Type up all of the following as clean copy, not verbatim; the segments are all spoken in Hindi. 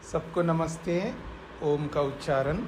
सबको नमस्ते। ओम का उच्चारण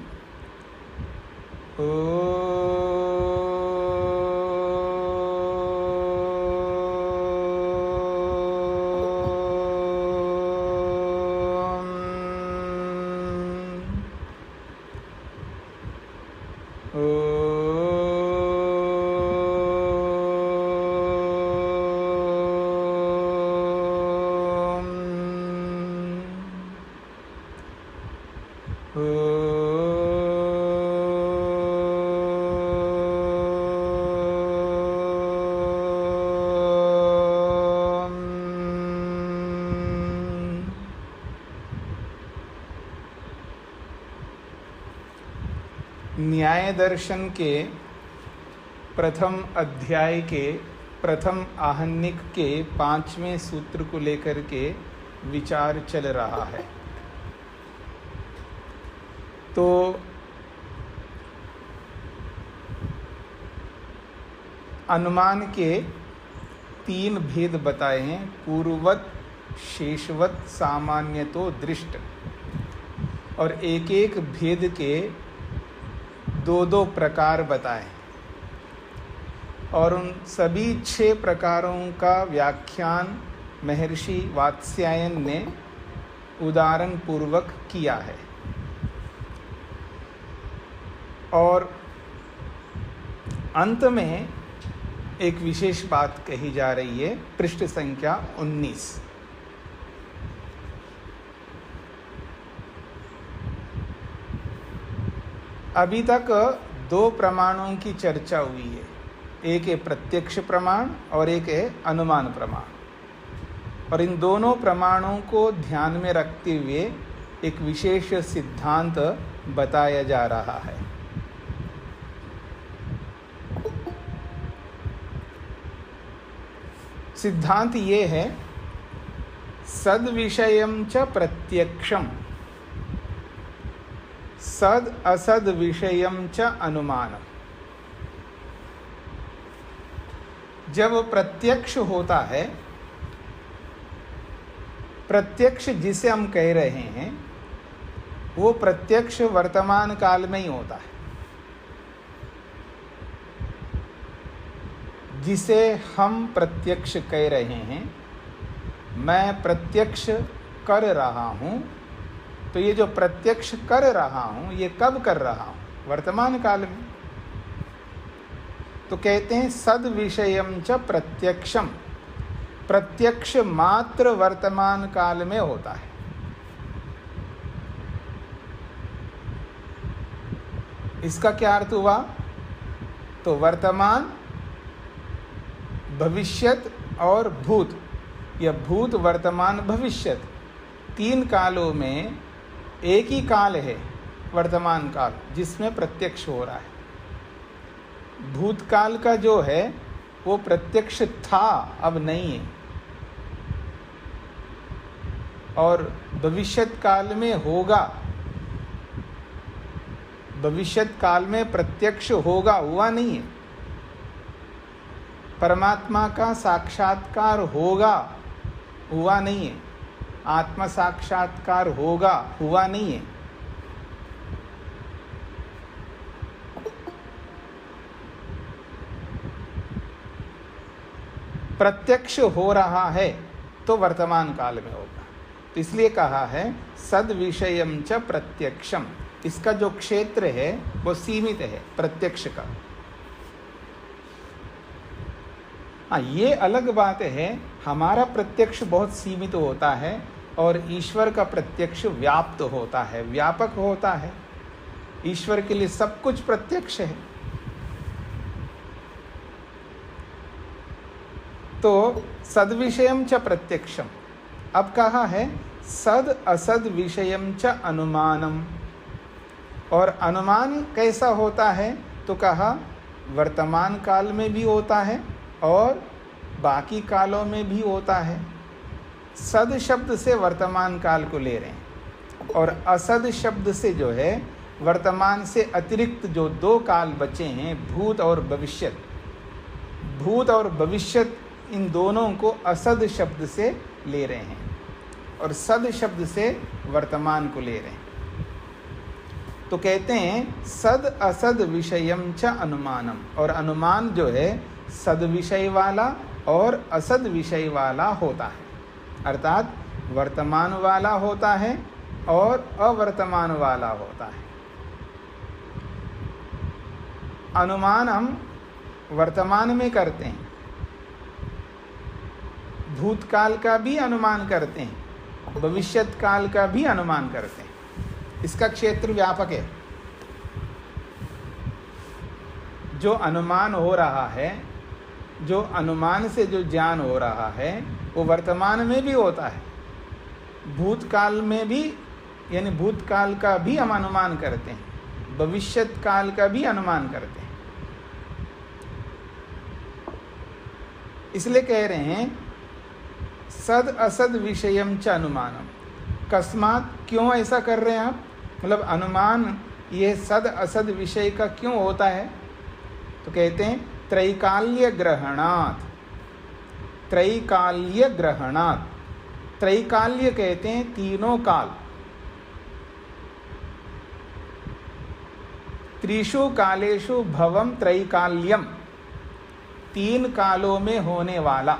न्याय दर्शन के प्रथम अध्याय के प्रथम आहनिक के 5वें सूत्र को लेकर के विचार चल रहा है। तो अनुमान के 3 भेद बताए हैं, पूर्ववत, शेषवत, सामान्यतो दृष्ट, और एक एक भेद के 2-2 प्रकार बताए और उन सभी 6 प्रकारों का व्याख्यान महर्षि वात्स्यायन ने उदाहरण पूर्वक किया है। और अंत में एक विशेष बात कही जा रही है, पृष्ठ संख्या 19। अभी तक 2 प्रमाणों की चर्चा हुई है, एक है प्रत्यक्ष प्रमाण और एक है अनुमान प्रमाण। और इन दोनों प्रमाणों को ध्यान में रखते हुए एक विशेष सिद्धांत बताया जा रहा है। सिद्धांत ये है, सद विषयम च प्रत्यक्षम, सद असद विषयम च अनुमानम। जब प्रत्यक्ष होता है, प्रत्यक्ष जिसे हम कह रहे हैं वो प्रत्यक्ष वर्तमान काल में ही होता है। जिसे हम प्रत्यक्ष कह रहे हैं, मैं प्रत्यक्ष कर रहा हूँ, तो ये जो प्रत्यक्ष कर रहा हूँ ये कब कर रहा हूँ? वर्तमान काल में। तो कहते हैं सद विषयम च प्रत्यक्षम, प्रत्यक्ष मात्र वर्तमान काल में होता है। इसका क्या अर्थ हुआ? तो वर्तमान, भविष्यत और भूत, या भूत, वर्तमान, भविष्यत, 3 कालों में एक ही काल है वर्तमान काल, जिसमें प्रत्यक्ष हो रहा है। भूतकाल का जो है वो प्रत्यक्ष था, अब नहीं है। और भविष्यत काल में होगा, भविष्यत काल में प्रत्यक्ष होगा, हुआ नहीं है। परमात्मा का साक्षात्कार होगा, हुआ नहीं है। आत्म साक्षात्कार होगा, हुआ नहीं है। प्रत्यक्ष हो रहा है तो वर्तमान काल में होगा। तो इसलिए कहा है सद विषयम च प्रत्यक्षम। इसका जो क्षेत्र है वो सीमित है प्रत्यक्ष का। हाँ, ये अलग बात है, हमारा प्रत्यक्ष बहुत सीमित होता है और ईश्वर का प्रत्यक्ष व्याप्त होता है, व्यापक होता है। ईश्वर के लिए सब कुछ प्रत्यक्ष है। तो सद विषयम च प्रत्यक्षम। अब कहा है सद असद विषयम च अनुमानम। और अनुमान कैसा होता है? तो कहा वर्तमान काल में भी होता है और बाकी कालों में भी होता है। सद शब्द से वर्तमान काल को ले रहे हैं और असद शब्द से जो है वर्तमान से अतिरिक्त जो 2 काल बचे हैं, भूत और भविष्यत, भूत और भविष्यत, इन दोनों को असद शब्द से ले रहे हैं। और सद शब्द से वर्तमान को ले रहे हैं। तो कहते हैं सद असद विषयम च अनुमानम, और अनुमान जो है सद विषय वाला और असद विषय वाला होता है, अर्थात वर्तमान वाला होता है और अवर्तमान वाला होता है। अनुमान हम वर्तमान में करते हैं, भूतकाल का भी अनुमान करते हैं, भविष्यत काल का भी अनुमान करते हैं। इसका क्षेत्र व्यापक है। जो अनुमान हो रहा है, जो अनुमान से जो ज्ञान हो रहा है, वो वर्तमान में भी होता है, भूतकाल में भी, यानी भूतकाल का भी हम अनुमान करते हैं, भविष्यत काल का भी अनुमान करते हैं। इसलिए कह रहे हैं सद असद विषयम च अनुमानम। कस्मात, क्यों ऐसा कर रहे हैं आप? मतलब अनुमान ये सद असद विषय का क्यों होता है? तो कहते हैं त्रैकाल्य ग्रहणात्। त्रैकाल्य ग्रहणात्, त्रैकाल्य कहते हैं तीनों काल। त्रिषु कालेषु भवम त्रैकाल्यम, तीन कालों में होने वाला।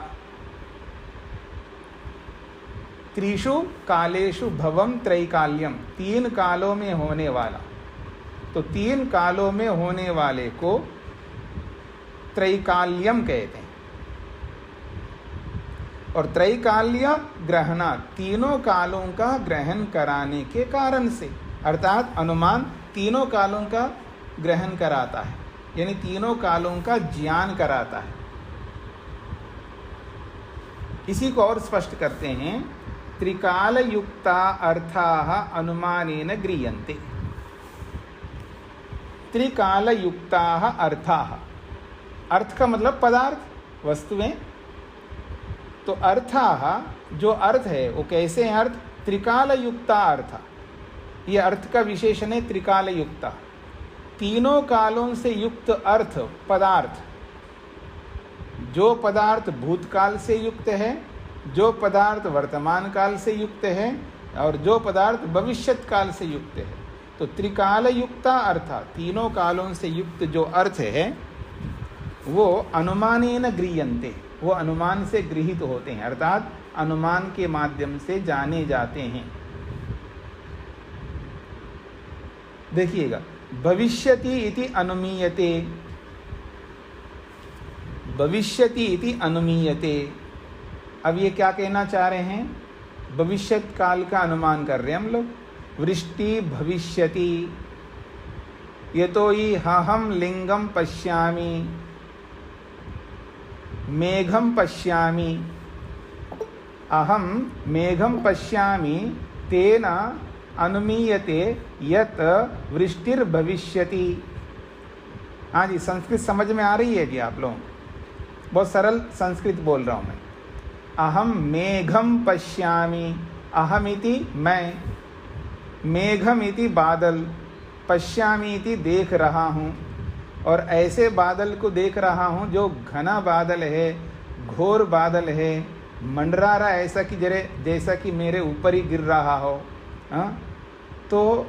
त्रिषु कालेषु भवम त्रैकाल्यम, तीन कालों में होने वाला। तो तीन कालों में होने वाले को त्रैकाल्यम कहते हैं। और त्रैकाल्य ग्रहणा, तीनों कालों का ग्रहण कराने के कारण से, अर्थात अनुमान तीनों कालों का ग्रहण कराता है, यानी तीनों कालों का ज्ञान कराता है। इसी को और स्पष्ट करते हैं, त्रिकाल युक्ता अर्थाः अनुमानेन गृह्यन्ते। त्रिकाल युक्ताः अर्थाः, अर्थ का मतलब पदार्थ, वस्तुएं। तो अर्थाः, जो अर्थ है वो कैसे हैं? अर्थ त्रिकाल युक्ता अर्थ, ये अर्थ का विशेषण है त्रिकाल युक्ता। तीनों कालों से युक्त अर्थ पदार्थ, जो पदार्थ भूतकाल से युक्त है, जो पदार्थ वर्तमान काल से युक्त है, और जो पदार्थ भविष्यत काल से युक्त है। तो त्रिकाल युक्ता अर्थ, तीनों कालों से युक्त जो अर्थ है वो अनुमानेन गृह्यन्ते, वो अनुमान से गृहीत होते हैं, अर्थात अनुमान के माध्यम से जाने जाते हैं। देखिएगा, भविष्यति इति अनुमीयते, भविष्यति इति अनुमीयते। अब ये क्या कहना चाह रहे हैं? भविष्यत काल का अनुमान कर रहे हैं हम लोग। वृष्टि भविष्यति, यतोहि अहं लिंगम पश्यामि, मेघम पश्यामि, अहं मेघम पश्यामि, तेन अनुमीयते यत वृष्टिर्भविष्यति। हाँ जी, संस्कृत समझ में आ रही है जी आप लोगों? बहुत सरल संस्कृत बोल रहा हूँ मैं। अहम मेघम पश्यामि, अहमिति मैं, मेघमिति बादल, पश्यामीति देख रहा हूँ, और ऐसे बादल को देख रहा हूँ जो घना बादल है, घोर बादल है, मंडरा रहा ऐसा कि जैसा कि मेरे ऊपर ही गिर रहा हो। तो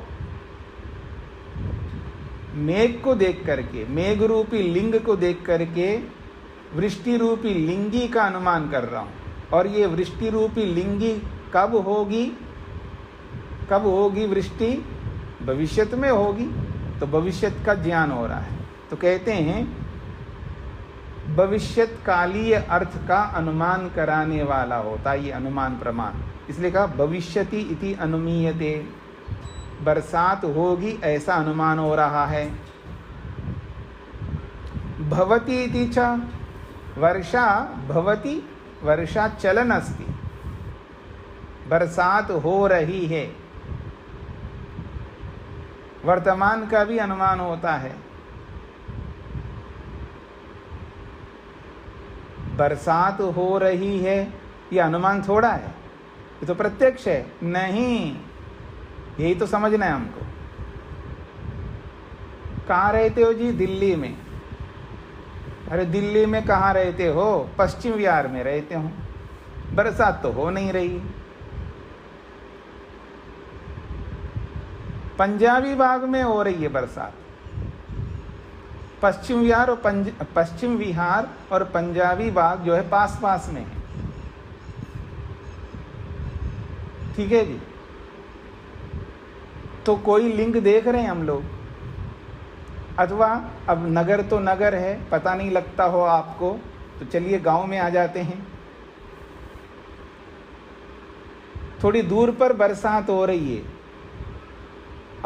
मेघ को देख करके, मेघ रूपी लिंग को देख करके वृष्टि रूपी लिंगी का अनुमान कर रहा हूँ। और ये वृष्टि रूपी लिंगी कब होगी? कब होगी वृष्टि? भविष्यत में होगी। तो भविष्यत का ज्ञान हो रहा है। तो कहते हैं भविष्यत कालीय अर्थ का अनुमान कराने वाला होता है ये अनुमान प्रमाण। इसलिए कहा भविष्यति इति अनुमीयते, बरसात होगी ऐसा अनुमान हो रहा है। भवति इति च, वर्षा भवति, वर्षा चलन अस्ति, बरसात हो रही है, वर्तमान का भी अनुमान होता है। बरसात हो रही है ये अनुमान थोड़ा है, ये तो प्रत्यक्ष है। नहीं, यही तो समझना है हमको। कहाँ रहते हो जी? दिल्ली में। अरे दिल्ली में कहाँ रहते हो? पश्चिम विहार में रहते हो। बरसात तो हो नहीं रही। पंजाबी भाग में हो रही है बरसात। पश्चिम विहार और पंजाबी भाग जो है पास पास में है। ठीक है जी। तो कोई लिंक देख रहे हैं हम लोग, अथवा अब नगर तो नगर है, पता नहीं लगता हो आपको, तो चलिए गांव में आ जाते हैं। थोड़ी दूर पर बरसात हो रही है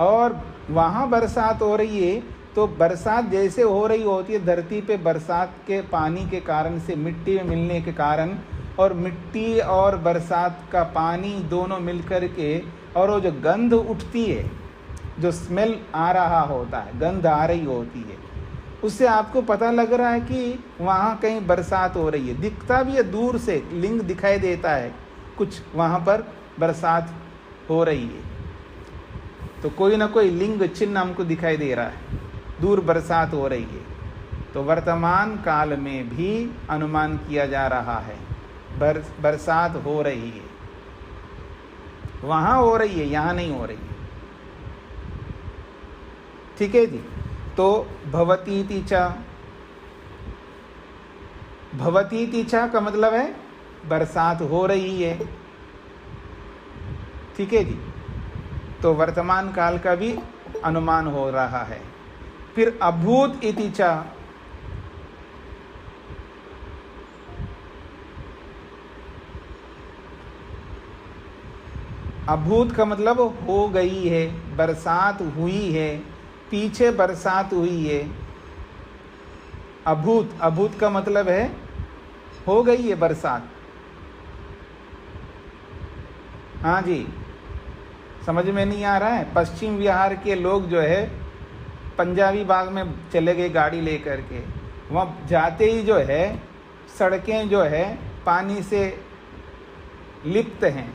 और वहाँ बरसात हो रही है, तो बरसात जैसे हो रही होती है धरती पे, बरसात के पानी के कारण से, मिट्टी में मिलने के कारण, और मिट्टी और बरसात का पानी दोनों मिलकर के, और वो जो गंध उठती है, जो स्मेल आ रहा होता है, गंध आ रही होती है, उससे आपको पता लग रहा है कि वहाँ कहीं बरसात हो रही है। दिखता भी है, दूर से लिंग दिखाई देता है, कुछ वहाँ पर बरसात हो रही है। तो कोई ना कोई लिंग चिन्ह हमको दिखाई दे रहा है, दूर बरसात हो रही है। तो वर्तमान काल में भी अनुमान किया जा रहा है बरसात हो रही है, वहाँ हो रही है, यहाँ नहीं हो रही है। ठीक है जी। तो भवतीति च, भवतीति च का मतलब है बरसात हो रही है। ठीक है जी। तो वर्तमान काल का भी अनुमान हो रहा है। फिर अभूत इति च, अभूत का मतलब हो गई है, बरसात हुई है, पीछे बरसात हुई है। अभूत, अभूत का मतलब है हो गई है बरसात। हाँ जी, समझ में नहीं आ रहा है? पश्चिम बिहार के लोग जो है पंजाबी बाग में चले गए गाड़ी लेकर के, वहाँ जाते ही जो है सड़कें जो है पानी से लिप्त हैं,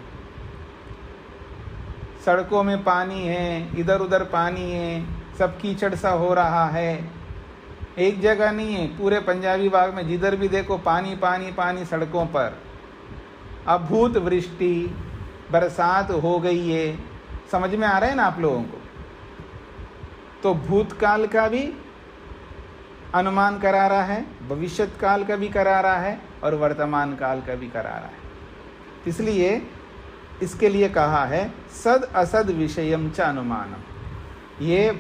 सड़कों में पानी है, इधर उधर पानी है, सब कीचड़ सा हो रहा है। एक जगह नहीं है, पूरे पंजाबी बाग में जिधर भी देखो पानी पानी पानी सड़कों पर। अभूत वृष्टि, बरसात हो गई है। समझ में आ रहा है ना आप लोगों को? तो भूतकाल का भी अनुमान करा रहा है, भविष्यत काल का भी करा रहा है, और वर्तमान काल का भी करा रहा है। इसलिए इसके लिए कहा है सद असद विषयम च अनुमानम। ये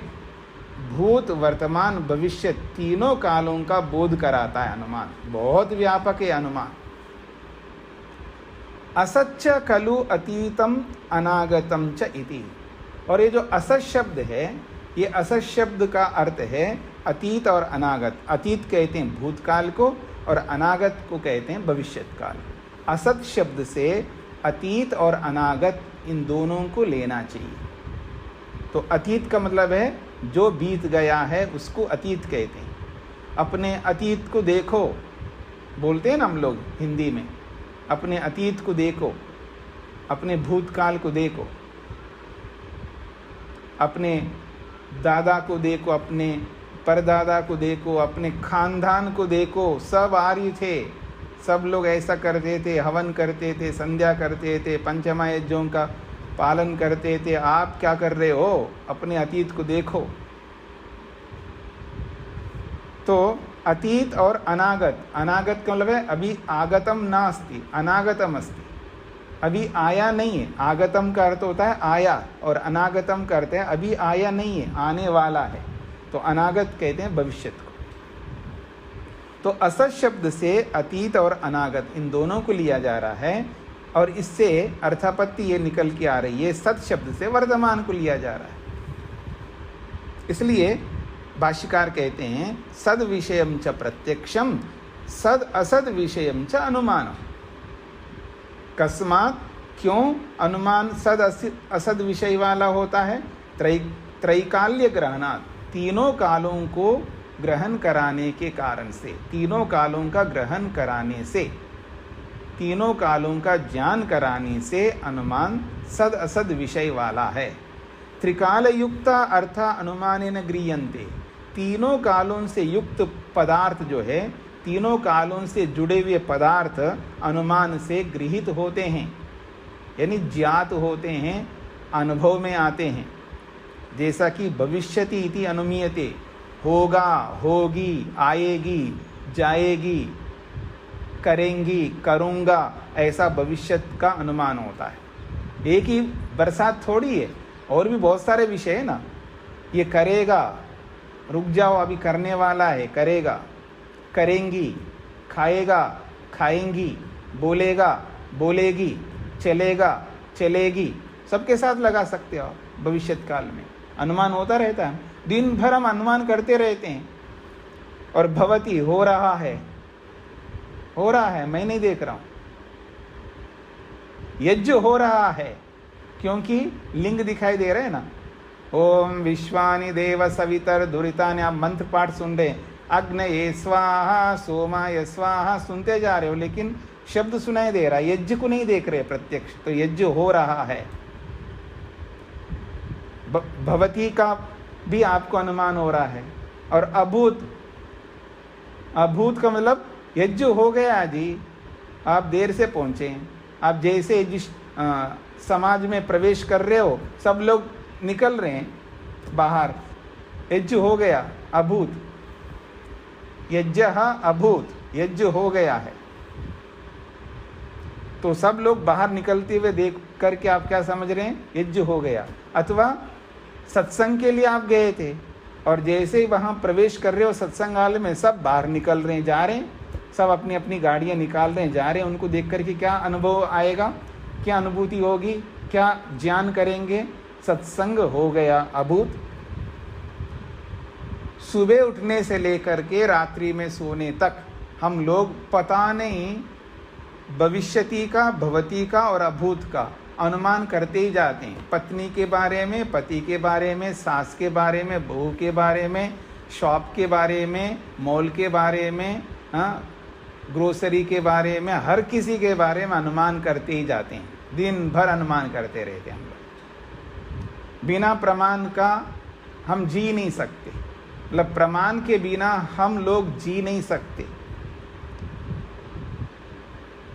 भूत, वर्तमान, भविष्य तीनों कालों का बोध कराता है अनुमान। बहुत व्यापक है अनुमान। असच्च खलु अतीतम अनागतम च इति। और ये जो असत शब्द है, ये असत शब्द का अर्थ है अतीत और अनागत। अतीत कहते हैं भूतकाल को, और अनागत को कहते हैं भविष्यत काल। असत शब्द से अतीत और अनागत इन दोनों को लेना चाहिए। तो अतीत का मतलब है जो बीत गया है उसको अतीत कहते हैं। अपने अतीत को देखो, बोलते हैं ना हम लोग हिंदी में, अपने अतीत को देखो, अपने भूतकाल को देखो, अपने दादा को देखो, अपने परदादा को देखो, अपने खानदान को देखो। सब आर्य थे, सब लोग ऐसा करते थे, हवन करते थे, संध्या करते थे, पंचमा यज्ञों का पालन करते थे। आप क्या कर रहे हो? अपने अतीत को देखो। तो अतीत और अनागत, अनागत का मतलब है अभी आगतम नास्ति, अनागतम अस्ति, अभी आया नहीं है। आगतम का अर्थ होता है आया, और अनागतम का अर्थ है अभी आया नहीं है, आने वाला है। तो अनागत कहते हैं भविष्य को। तो असत शब्द से अतीत और अनागत इन दोनों को लिया जा रहा है, और इससे अर्थापत्ति ये निकल के आ रही है, सत शब्द से वर्तमान को लिया जा रहा है। इसलिए भाष्यकार कहते हैं सद विषयम च प्रत्यक्षम सद असद विषयम च अनुमानम। कस्मात, क्यों अनुमान सद असद विषय वाला होता है? त्रैकाल्य ग्रहणात्, तीनों कालों को ग्रहण कराने के कारण से, तीनों कालों का ग्रहण कराने से, तीनों कालों का ज्ञान कराने से अनुमान सद असद विषय वाला है। त्रिकाल युक्ता अर्थ अनुमानेन गृह्यन्ते। तीनों कालों से युक्त पदार्थ जो है, तीनों कालों से जुड़े हुए पदार्थ अनुमान से गृहीत होते हैं, यानी ज्ञात होते हैं, अनुभव में आते हैं। जैसा कि भविष्यति इति अनुमीयते, होगा, होगी, आएगी, जाएगी, करेंगी, करूँगा, ऐसा भविष्य का अनुमान होता है। एक ही बरसात थोड़ी है, और भी बहुत सारे विषय है ना। ये करेगा, रुक जाओ अभी करने वाला है, करेगा, करेंगी, खाएगा, खाएंगी, बोलेगा, बोलेगी, चलेगा, चलेगी, सबके साथ लगा सकते हो भविष्य काल में। अनुमान होता रहता है, दिन भर हम अनुमान करते रहते हैं। और भवती हो रहा है, हो रहा है, मैं नहीं देख रहा हूं। यज्ञ हो रहा है, क्योंकि लिंग दिखाई दे रहे हैं ना। ओम विश्वानि देव सवितर दुरितानि, आप मंत्र पाठ सुन रहे, अग्नये स्वाहा, सोमाय स्वाहा सुनते जा रहे हो, लेकिन शब्द सुनाई दे रहा है, यज्ञ को नहीं देख रहे प्रत्यक्ष। तो यज्ञ हो रहा है। भवती का भी आपको अनुमान हो रहा है। और अभूत, अभूत का मतलब यज्ञ हो गया जी, आप देर से पहुंचे। आप जैसे जिस समाज में प्रवेश कर रहे हो, सब लोग निकल रहे हैं बाहर, यज्ञ हो गया, अभूत, यज्ञ अभूत, यज्ञ हो गया है। तो सब लोग बाहर निकलते हुए देख करके आप क्या समझ रहे हैं, यज्ञ हो गया। अथवा सत्संग के लिए आप गए थे, और जैसे ही वहां प्रवेश कर रहे हो सत्संग हाल में, सब बाहर निकल रहे हैं, जा रहे हैं, सब अपनी अपनी गाड़ियां निकाल रहे हैं, जा रहे हैं। उनको देख करके क्या अनुभव आएगा, क्या अनुभूति होगी, क्या ज्ञान करेंगे, सत्संग हो गया अभूत। सुबह उठने से लेकर के रात्रि में सोने तक हम लोग पता नहीं भविष्यति का, भवती का और अभूत का अनुमान करते ही जाते हैं। पत्नी के बारे में, पति के बारे में, सास के बारे में, बहू के बारे में, शॉप के बारे में, मॉल के बारे में, ग्रोसरी के बारे में, हर किसी के बारे में अनुमान करते ही जाते हैं। दिन भर अनुमान करते रहते हैं हम लोग। बिना प्रमाण का हम जी नहीं सकते, मतलब प्रमाण के बिना हम लोग जी नहीं सकते।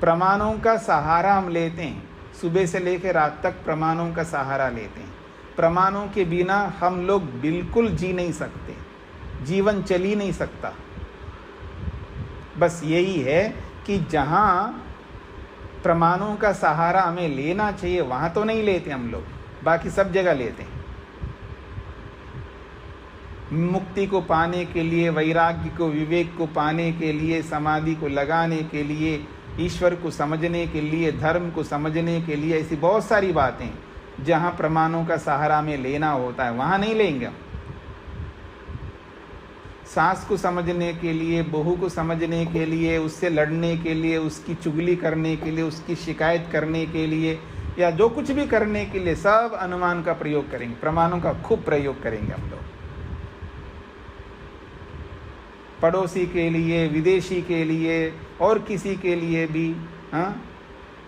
प्रमाणों का सहारा हम लेते हैं, सुबह से लेकर रात तक प्रमाणों का सहारा लेते हैं। प्रमाणों के बिना हम लोग बिल्कुल जी नहीं सकते, जीवन चल ही नहीं सकता। बस यही है कि जहाँ प्रमाणों का सहारा हमें लेना चाहिए वहाँ तो नहीं लेते हम लोग, बाकी सब जगह लेते हैं। मुक्ति को पाने के लिए, वैराग्य को, विवेक को पाने के लिए, समाधि को लगाने के लिए, ईश्वर को समझने के लिए, धर्म को समझने के लिए, ऐसी बहुत सारी बातें जहाँ प्रमाणों का सहारा में लेना होता है वहाँ नहीं लेंगे हम। सास को समझने के लिए, बहू को समझने के लिए, उससे लड़ने के लिए, उसकी चुगली करने के लिए, उसकी शिकायत करने के लिए, या जो कुछ भी करने के लिए सब अनुमान का प्रयोग करेंगे, प्रमाणों का खूब प्रयोग करेंगे हम लोग। पड़ोसी के लिए, विदेशी के लिए, और किसी के लिए भी,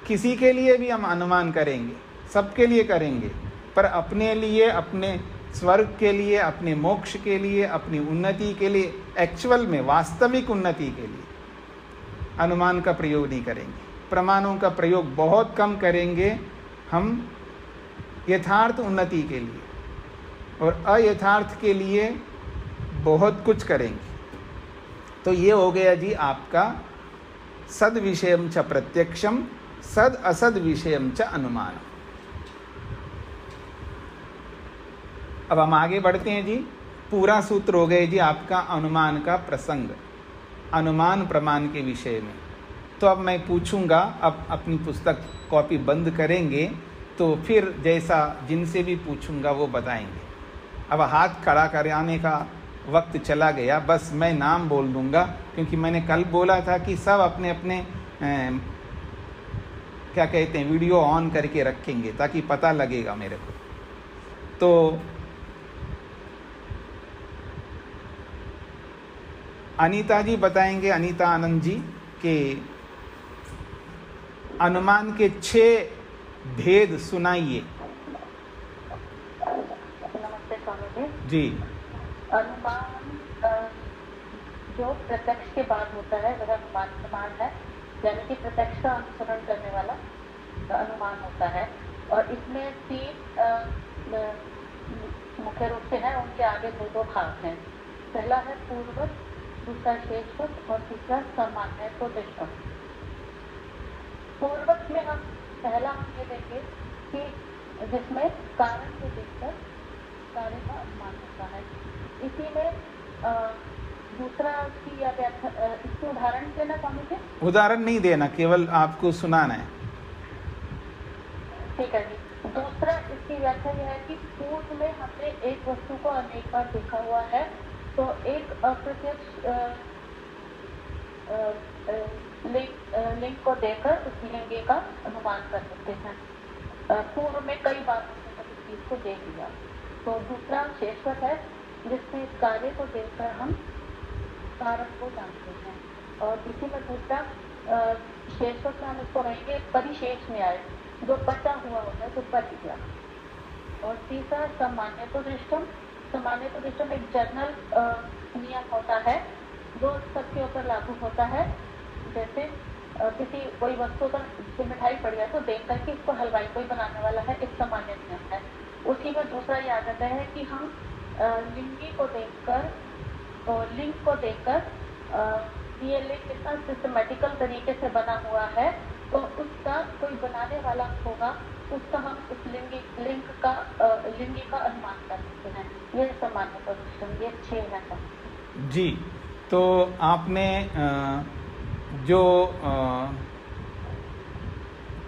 किसी के लिए भी हम अनुमान करेंगे, सबके लिए करेंगे, पर अपने लिए, अपने स्वर्ग के लिए, अपने मोक्ष के लिए, अपनी उन्नति के लिए, एक्चुअल में वास्तविक उन्नति के लिए अनुमान का प्रयोग नहीं करेंगे। प्रमाणों का प्रयोग बहुत कम करेंगे हम यथार्थ उन्नति के लिए, और अयथार्थ के लिए बहुत कुछ करेंगे। तो ये हो गया जी आपका सद विषयम च प्रत्यक्षम, सद असद विषयम च अनुमान। अब हम आगे बढ़ते हैं जी। पूरा सूत्र हो गए जी आपका अनुमान का प्रसंग, अनुमान प्रमाण के विषय में। तो अब मैं पूछूंगा, अब अपनी पुस्तक कॉपी बंद करेंगे, तो फिर जैसा जिनसे भी पूछूंगा वो बताएंगे। अब हाथ खड़ा कराने का वक्त चला गया, बस मैं नाम बोल दूंगा, क्योंकि मैंने कल बोला था कि सब अपने अपने क्या कहते हैं वीडियो ऑन करके रखेंगे ताकि पता लगेगा मेरे को। तो अनीता जी बताएंगे, अनीता आनंद जी, के अनुमान के 6 भेद सुनाइए। नमस्ते स्वामी जी। अनुमान जो प्रत्यक्ष के बाद होता है वह अनुमान प्रमाण है, यानी कि प्रत्यक्ष का अनुसरण करने वाला अनुमान होता है। और इसमें 3 मुख्य मुख्य रूप से है, उनके आगे दो भाग हैं। पहला है पूर्ववत, दूसरा शेषवत और तीसरा सामान्य तो दृष्टम। पूर्ववत में पहला हम ये देखें कि जिसमें कारण को देखकर कार्य का अनुमान होता है। इसी में दूसरा की या व्याख्या, इसके उदाहरण देना स्वामी जी? उदाहरण नहीं देना, केवल आपको सुनाना है। ठीक है जी। दूसरा इसकी व्याख्या यह है कि पूर्व में हमने एक वस्तु को अनेक बार देखा हुआ है, तो एक अप्रत्यक्ष लिंग को देखकर उस लिंग का अनुमान कर सकते हैं। पूर्व में कई बार हमने इस चीज को देख लिया। तो दूसरा शेषवत है, जिसमें कार्य को देखकर हम कारण को जानते हैं। और इसी में दूसरा शेषवत में हम इसको रहेंगे परिशेष में आए, जो बचा हुआ होता है, जो बच गया। और तीसरा सामान्य तो दृष्टम। सामान्य तो दृष्टम एक जनरल नियम होता है जो सबके ऊपर लागू होता है। जैसे किसी कोई वस्तु पर मिठाई पड़ गया तो देख करके इसको हलवाई कोई बनाने वाला है, एक सामान्य नियम है। उसी में दूसरा ये आ जाता है कि हम लिंगी को देखकर, तो लिंग को देखकर ये लिंग कितना सिस्टमेटिकल तरीके से बना हुआ है, तो उसका कोई बनाने वाला होगा, उसका हम उस लिंगी का अनुमान कर सकते हैं। ये सामान्य प्रदर्शन, ये 6 है जी। तो आपने जो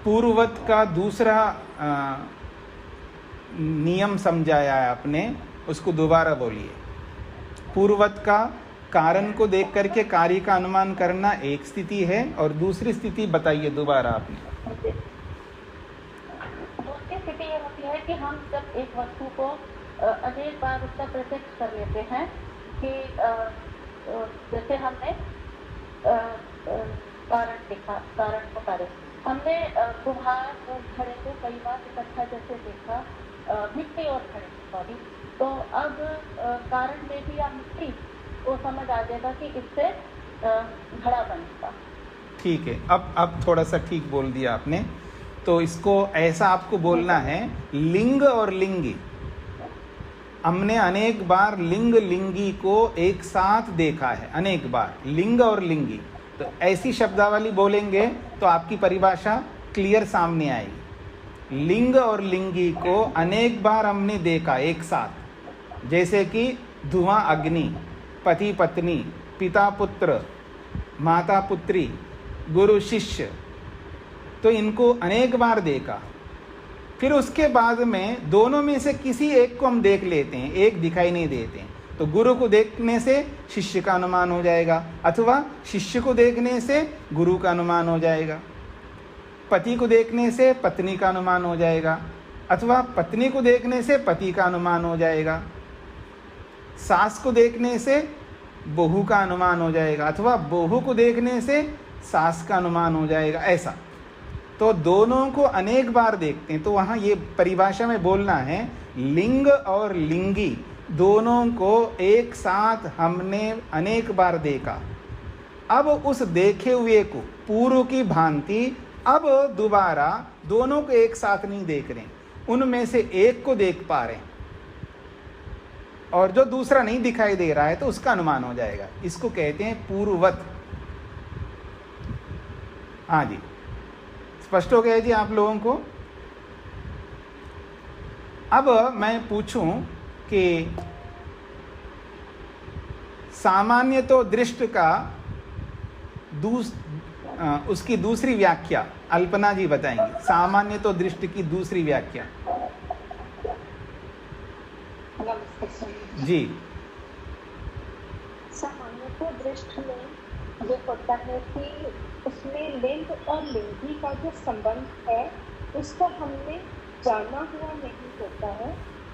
पूर्ववत का दूसरा नियम समझाया है आपने, उसको दोबारा बोलिए। पूर्ववत का कारण को देख करके कार्य का अनुमान करना एक स्थिति है, और दूसरी स्थिति बताइए दोबारा आपने। दूसरी स्थिति ये होती है कि हम जब एक वस्तु को अनेक बार उसका प्रत्यक्ष कर लेते हैं कि जैसे हमने कारण देखा, कारण को कार्य, हमने कुम्हार और घड़े को कई बार इकट्ठा जैसे देखा, मिट्टी और घड़े, सॉरी, तो अब कारण में भी या मिट्टी को समझ आ जाएगा कि इससे घड़ा बनेगा। ठीक है, अब थोड़ा सा ठीक बोल दिया आपने। तो इसको ऐसा आपको बोलना है, लिंग और लिंगी। हमने अनेक बार लिंग लिंगी को एक साथ देखा है, अनेक बार लिंग और लिंगी। तो ऐसी शब्दावली बोलेंगे तो आपकी परिभाषा क्लियर सामने आएगी। लिंग और लिंगी को अनेक बार हमने देखा एक साथ, जैसे कि धुआं अग्नि, पति पत्नी, पिता पुत्र, माता पुत्री, गुरु शिष्य, तो इनको अनेक बार देखा। फिर उसके बाद में दोनों में से किसी एक को हम देख लेते हैं, एक दिखाई नहीं देते हैं, तो गुरु को देखने से शिष्य का अनुमान हो जाएगा, अथवा शिष्य को देखने से गुरु का अनुमान हो जाएगा। पति को देखने से पत्नी का अनुमान हो जाएगा, अथवा पत्नी को देखने से पति का अनुमान हो जाएगा। सास को देखने से बहू का अनुमान हो जाएगा, अथवा बहू को देखने से सास का अनुमान हो जाएगा। ऐसा तो दोनों को अनेक बार देखते हैं। तो वहाँ ये परिभाषा में बोलना है, लिंग और लिंगी दोनों को एक साथ हमने अनेक बार देखा। अब उस देखे हुए को पूर्व की भांति अब दोबारा दोनों को एक साथ नहीं देख रहे, उनमें से एक को देख पा रहे हैं, और जो दूसरा नहीं दिखाई दे रहा है तो उसका अनुमान हो जाएगा। इसको कहते हैं पूर्ववत। हाँ जी, स्पष्ट हो गया जी आप लोगों को। अब मैं पूछूं कि सामान्य तो दृष्ट का उसकी दूसरी व्याख्या अल्पना जी बताएंगे। सामान्य तो दृष्ट की दूसरी व्याख्या जी। सामान्य तो दृष्ट में ये होता है कि उसमें लिंग और लिंगी का जो संबंध है उसको हमने जाना हुआ नहीं होता है,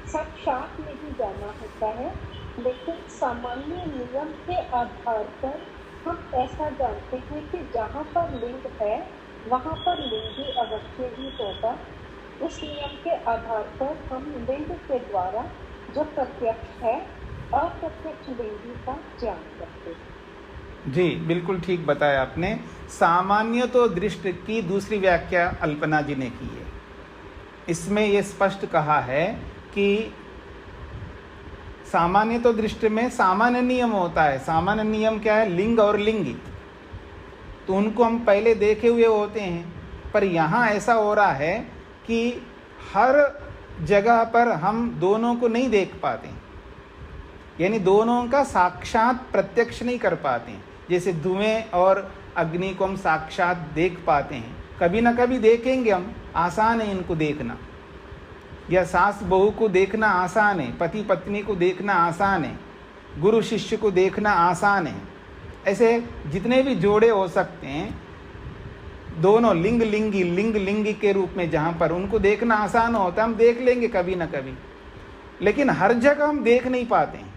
साक्षात नहीं जाना होता है, लेकिन सामान्य नियम के आधार पर हम ऐसा जानते हैं कि जहाँ पर लिंग है वहाँ पर लिंगी अवश्य ही होगा। उस नियम के आधार पर हम लिंग के द्वारा जो प्रत्यक्ष है अप्रत्यक्ष लिंगी का ज्ञान करते हैं। जी बिल्कुल ठीक बताया आपने। सामान्य तो दृष्ट की दूसरी व्याख्या अल्पना जी ने की है। इसमें ये स्पष्ट कहा है कि सामान्य तो दृष्टि में सामान्य नियम होता है। सामान्य नियम क्या है? लिंग और लिंगी, तो उनको हम पहले देखे हुए होते हैं। पर यहाँ ऐसा हो रहा है कि हर जगह पर हम दोनों को नहीं देख पाते, यानी दोनों का साक्षात प्रत्यक्ष नहीं कर पाते। जैसे धुएं और अग्नि को हम साक्षात देख पाते हैं, कभी ना कभी देखेंगे हम, आसान है इनको देखना। या सास बहू को देखना आसान है, पति पत्नी को देखना आसान है, गुरु शिष्य को देखना आसान है। ऐसे जितने भी जोड़े हो सकते हैं, दोनों लिंग लिंगी के रूप में जहाँ पर उनको देखना आसान होता है, हम देख लेंगे कभी ना कभी। लेकिन हर जगह हम देख नहीं पाते हैं,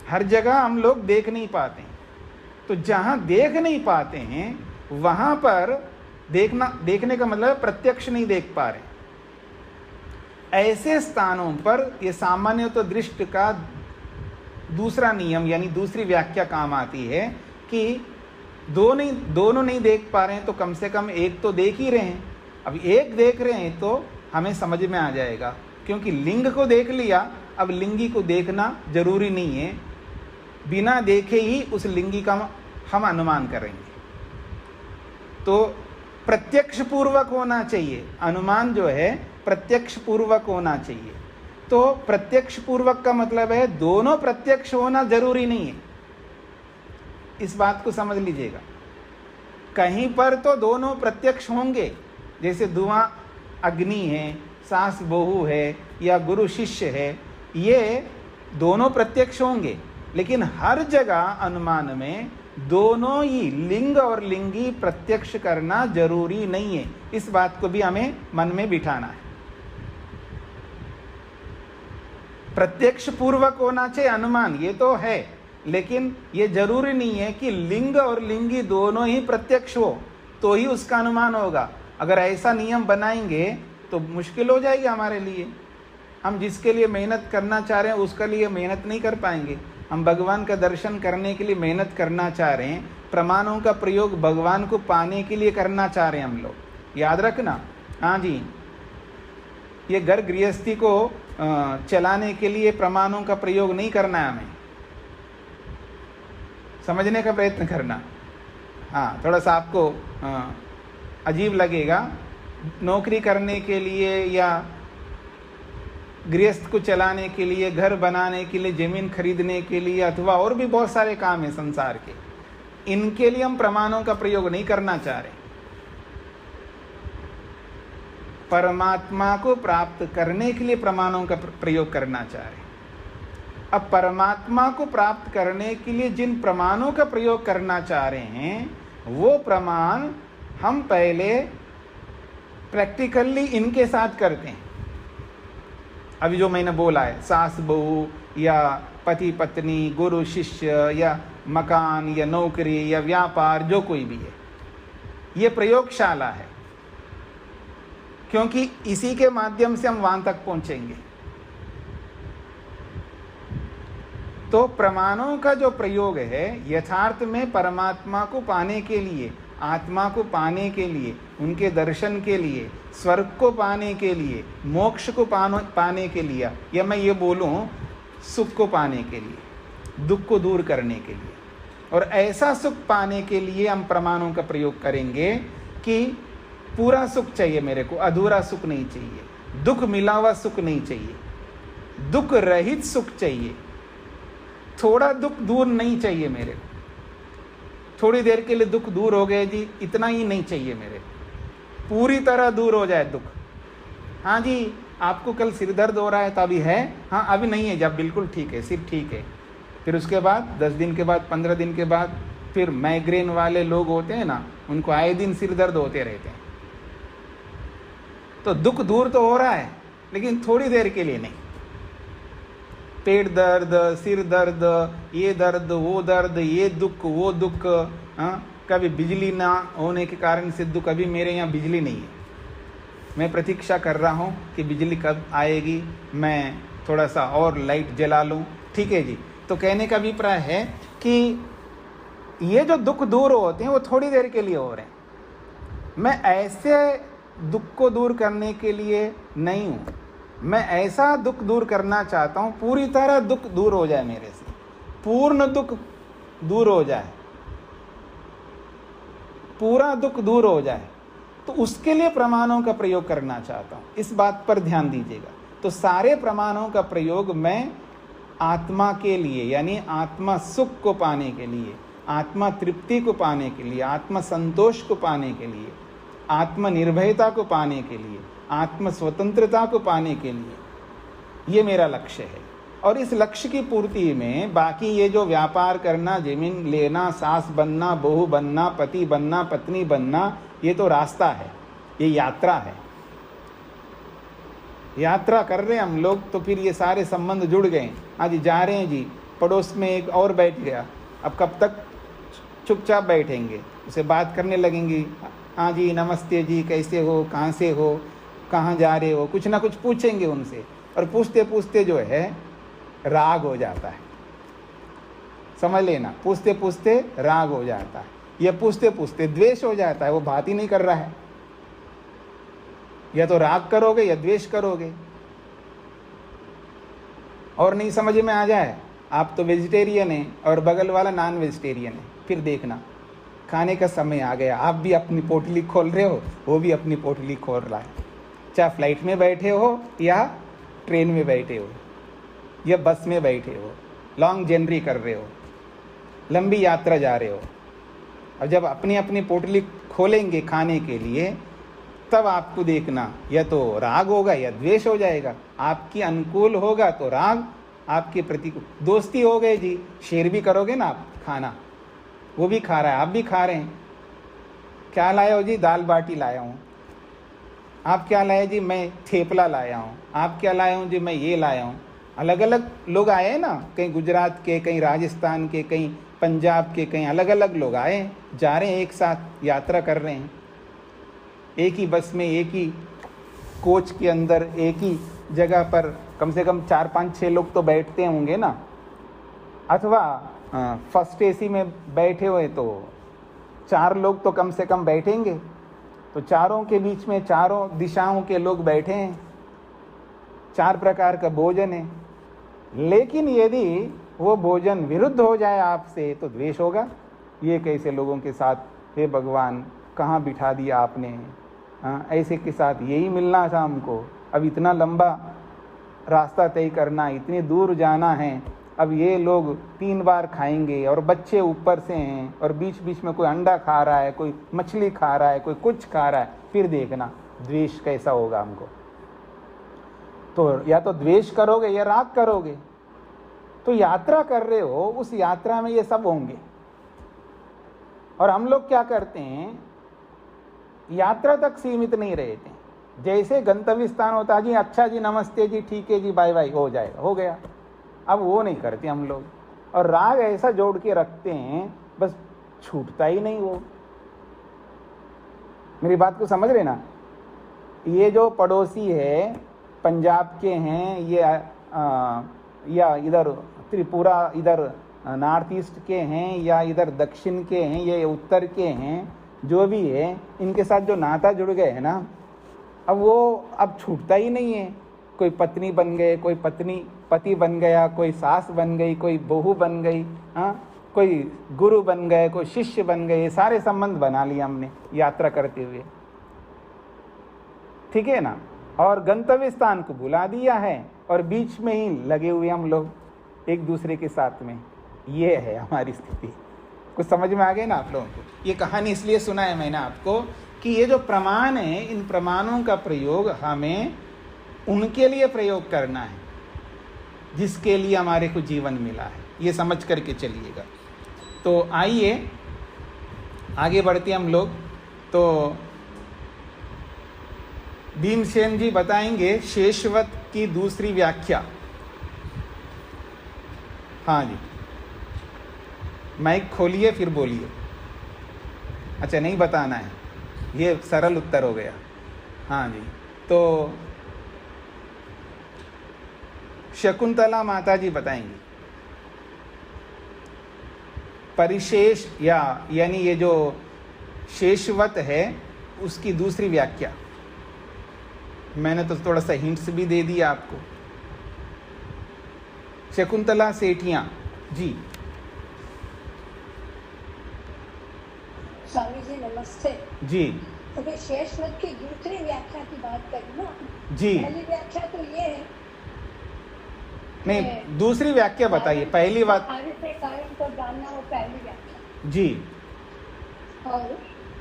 हर जगह हम लोग देख नहीं पाते हैं। तो जहाँ देख नहीं पाते हैं वहाँ पर देखने का मतलब प्रत्यक्ष नहीं देख पा रहे। ऐसे स्थानों पर ये सामान्य तो दृष्टि का दूसरा नियम यानी दूसरी व्याख्या काम आती है कि दोनों नहीं देख पा रहे हैं तो कम से कम एक तो देख ही रहे हैं। अब एक देख रहे हैं तो हमें समझ में आ जाएगा, क्योंकि लिंग को देख लिया, अब लिंगी को देखना जरूरी नहीं है, बिना देखे ही उस लिंगी का हम अनुमान करेंगे। तो प्रत्यक्ष पूर्वक होना चाहिए, अनुमान जो है प्रत्यक्ष पूर्वक होना चाहिए। तो प्रत्यक्ष पूर्वक का मतलब है दोनों प्रत्यक्ष होना जरूरी नहीं है, इस बात को समझ लीजिएगा। कहीं पर तो दोनों प्रत्यक्ष होंगे, जैसे धुआं अग्नि है, सास बहू है या गुरु शिष्य है, ये दोनों प्रत्यक्ष होंगे। लेकिन हर जगह अनुमान में दोनों ही लिंग और लिंगी प्रत्यक्ष करना जरूरी नहीं है, इस बात को भी हमें मन में बिठाना है। प्रत्यक्ष पूर्वक होना चाहिए अनुमान, ये तो है, लेकिन ये जरूरी नहीं है कि लिंग और लिंगी दोनों ही प्रत्यक्ष हो तो ही उसका अनुमान होगा। अगर ऐसा नियम बनाएंगे तो मुश्किल हो जाएगी हमारे लिए। हम जिसके लिए मेहनत करना चाह रहे हैं उसके लिए मेहनत नहीं कर पाएंगे। हम भगवान का दर्शन करने के लिए मेहनत करना चाह रहे हैं, प्रमाणों का प्रयोग भगवान को पाने के लिए करना चाह रहे हैं हम लोग, याद रखना। हाँ जी, ये घर गृहस्थी को चलाने के लिए प्रमाणों का प्रयोग नहीं करना है, हमें समझने का प्रयत्न करना। हाँ, थोड़ा सा आपको अजीब लगेगा, नौकरी करने के लिए या गृहस्थ को चलाने के लिए, घर बनाने के लिए, जमीन खरीदने के लिए, अथवा और भी बहुत सारे काम हैं संसार के, इनके लिए हम प्रमाणों का प्रयोग नहीं करना चाह रहे। परमात्मा को प्राप्त करने के लिए प्रमाणों का प्रयोग करना चाह रहे। अब परमात्मा को प्राप्त करने के लिए जिन प्रमाणों का प्रयोग करना चाह रहे हैं, वो प्रमाण हम पहले प्रैक्टिकली इनके साथ करते हैं। अभी जो मैंने बोला है, सास बहू या पति पत्नी, गुरु शिष्य या मकान या नौकरी या व्यापार, जो कोई भी है, ये प्रयोगशाला है, क्योंकि इसी के माध्यम से हम वहां तक पहुंचेंगे। तो प्रमाणों का जो प्रयोग है यथार्थ में परमात्मा को पाने के लिए, आत्मा को पाने के लिए, उनके दर्शन के लिए, स्वर्ग को पाने के लिए, मोक्ष को पाने के लिए, या मैं ये बोलूं सुख को पाने के लिए, दुख को दूर करने के लिए। और ऐसा सुख पाने के लिए हम प्रमाणों का प्रयोग करेंगे कि पूरा सुख चाहिए मेरे को, अधूरा सुख नहीं चाहिए, दुख मिला हुआ सुख नहीं चाहिए, दुख रहित सुख चाहिए, थोड़ा दुख दूर नहीं चाहिए मेरे को, थोड़ी देर के लिए दुख दूर हो गए जी, इतना ही नहीं चाहिए मेरे, पूरी तरह दूर हो जाए दुख। हाँ जी, आपको कल सिर दर्द हो रहा है तो अभी है, हाँ अभी नहीं है, जब बिल्कुल ठीक है, सिर ठीक है, फिर उसके बाद 10 दिन के बाद, 15 दिन के बाद फिर माइग्रेन वाले लोग होते हैं ना, उनको आए दिन सिर दर्द होते रहते हैं। तो दुख दूर तो हो रहा है, लेकिन थोड़ी देर के लिए नहीं। पेट दर्द, सिर दर्द, ये दर्द, वो दर्द, ये दुख, वो दुख, हाँ, कभी बिजली ना होने के कारण से दुख। अभी मेरे यहाँ बिजली नहीं है, मैं प्रतीक्षा कर रहा हूँ कि बिजली कब आएगी, मैं थोड़ा सा और लाइट जला लूँ, ठीक है जी। तो कहने का अभिप्राय है कि ये जो दुख दूर होते हैं वो थोड़ी देर के लिए हो रहे हैं। मैं ऐसे दुख को दूर करने के लिए नहीं हूँ, मैं ऐसा दुख दूर करना चाहता हूँ, पूरी तरह दुख दूर हो जाए मेरे से, पूर्ण दुख दूर हो जाए, पूरा दुख दूर हो जाए, तो उसके लिए प्रमाणों का प्रयोग करना चाहता हूँ। इस बात पर ध्यान दीजिएगा। तो सारे प्रमाणों का प्रयोग मैं आत्मा के लिए, यानी आत्मा सुख को पाने के लिए, आत्मा तृप्ति को पाने के लिए, आत्मा संतोष को पाने के लिए, आत्म निर्भयता को पाने के लिए, आत्म स्वतंत्रता को पाने के लिए, ये मेरा लक्ष्य है। और इस लक्ष्य की पूर्ति में बाकी ये जो व्यापार करना, जमीन लेना, सास बनना, बहू बनना, पति बनना, पत्नी बनना, ये तो रास्ता है, ये यात्रा है। यात्रा कर रहे हैं हम लोग, तो फिर ये सारे संबंध जुड़ गए। आज जा रहे हैं जी, पड़ोस में एक और बैठ गया, अब कब तक चुपचाप बैठेंगे, उसे बात करने लगेंगे, हाँ जी नमस्ते जी, कैसे हो, कहाँ से हो, कहाँ जा रहे हो, कुछ ना कुछ पूछेंगे उनसे। और पूछते पूछते जो है राग हो जाता है, समझ लेना, पूछते पूछते राग हो जाता है, या पूछते पूछते द्वेष हो जाता है, वो बात ही नहीं कर रहा है। या तो राग करोगे या द्वेष करोगे। और नहीं समझ में आ जाए, आप तो वेजिटेरियन हैं और बगल वाला नॉन वेजिटेरियन है, फिर देखना खाने का समय आ गया, आप भी अपनी पोटली खोल रहे हो, वो भी अपनी पोटली खोल रहा है। चाहे फ्लाइट में बैठे हो या ट्रेन में बैठे हो या बस में बैठे हो, लॉन्ग जर्नी कर रहे हो, लंबी यात्रा जा रहे हो, और जब अपनी अपनी पोटली खोलेंगे खाने के लिए, तब आपको देखना या तो राग होगा या द्वेष हो जाएगा। आपकी अनुकूल होगा तो राग, आपके प्रतिकूल दोस्ती हो गए जी, शेयर भी करोगे ना आप खाना, वो भी खा रहा है, आप भी खा रहे हैं। क्या लाए हो जी? दाल बाटी लाया हूँ। आप क्या लाए जी? मैं थेपला लाया हूँ। आप क्या लाए हूँ जी? मैं ये लाया हूँ। अलग अलग लोग आए हैं ना, कहीं गुजरात के, कहीं राजस्थान के, कहीं पंजाब के, कहीं अलग अलग लोग आए, जा रहे हैं, एक साथ यात्रा कर रहे हैं, एक ही बस में, एक ही कोच के अंदर, एक ही जगह पर कम से कम 4, 5, 6 लोग तो बैठते होंगे ना। अथवा फर्स्ट एसी में बैठे हुए तो 4 लोग तो कम से कम बैठेंगे, तो चारों के बीच में चारों दिशाओं के लोग बैठे हैं, 4 प्रकार का भोजन है। लेकिन यदि वो भोजन विरुद्ध हो जाए आपसे तो द्वेष होगा। ये कैसे लोगों के साथ, हे भगवान कहाँ बिठा दिया आपने, ऐसे के साथ यही मिलना था हमको, अब इतना लंबा रास्ता तय करना, इतनी दूर जाना है, अब ये लोग 3 बार खाएंगे और बच्चे ऊपर से हैं, और बीच बीच में कोई अंडा खा रहा है, कोई मछली खा रहा है, कोई कुछ खा रहा है, फिर देखना द्वेष कैसा होगा हमको। तो या तो द्वेष करोगे या राग करोगे। तो यात्रा कर रहे हो, उस यात्रा में ये सब होंगे। और हम लोग क्या करते हैं, यात्रा तक सीमित नहीं रहते। जैसे गंतव्य स्थान होता है जी, अच्छा जी नमस्ते जी, ठीक है जी, बाय बाय, हो जाएगा, हो गया। अब वो नहीं करते हम लोग, और राग ऐसा जोड़ के रखते हैं, बस छूटता ही नहीं वो। मेरी बात को समझ रहे ना। ये जो पड़ोसी है, पंजाब के हैं, ये या इधर त्रिपुरा, इधर नॉर्थ ईस्ट के हैं, या इधर दक्षिण के हैं, ये उत्तर के हैं, जो भी है, इनके साथ जो नाता जुड़ गए है ना, अब वो अब छूटता ही नहीं है। कोई पत्नी बन गए, कोई पति बन गया, कोई सास बन गई, कोई बहू बन गई, कोई गुरु बन गए, कोई शिष्य बन गए, ये सारे संबंध बना लिए हमने यात्रा करते हुए, ठीक है ना। और गंतव्य स्थान को बुला दिया है, और बीच में ही लगे हुए हम लोग एक दूसरे के साथ में। ये है हमारी स्थिति। कुछ समझ में आ गए ना आप लोगों को? ये कहानी इसलिए सुना है मैंने आपको कि ये जो प्रमाण है, इन प्रमाणों का प्रयोग हमें उनके लिए प्रयोग करना है जिसके लिए हमारे को जीवन मिला है। ये समझ करके चलिएगा। तो आइए आगे बढ़ते हम लोग। तो भीमसेन जी बताएंगे शेषवत की दूसरी व्याख्या। हाँ जी, माइक खोलिए फिर बोलिए। अच्छा, नहीं बताना है, ये सरल उत्तर हो गया। हाँ जी, तो शकुंतला माता जी बताएंगी परिशेष यानी ये जो शेषवत है उसकी दूसरी व्याख्या। मैंने तो थोड़ा सा हिंट्स भी दे दिया आपको। शकुंतला सेठिया जी। स्वामी जी नमस्ते जी तो शेषवत की दूसरी व्याख्या की बात करें ना जी। पहली व्याख्या तो ये है नहीं, दूसरी व्याख्या बताइए। पहली बात कार्य से कारण को जानना, वो पहली व्याख्या। जी। और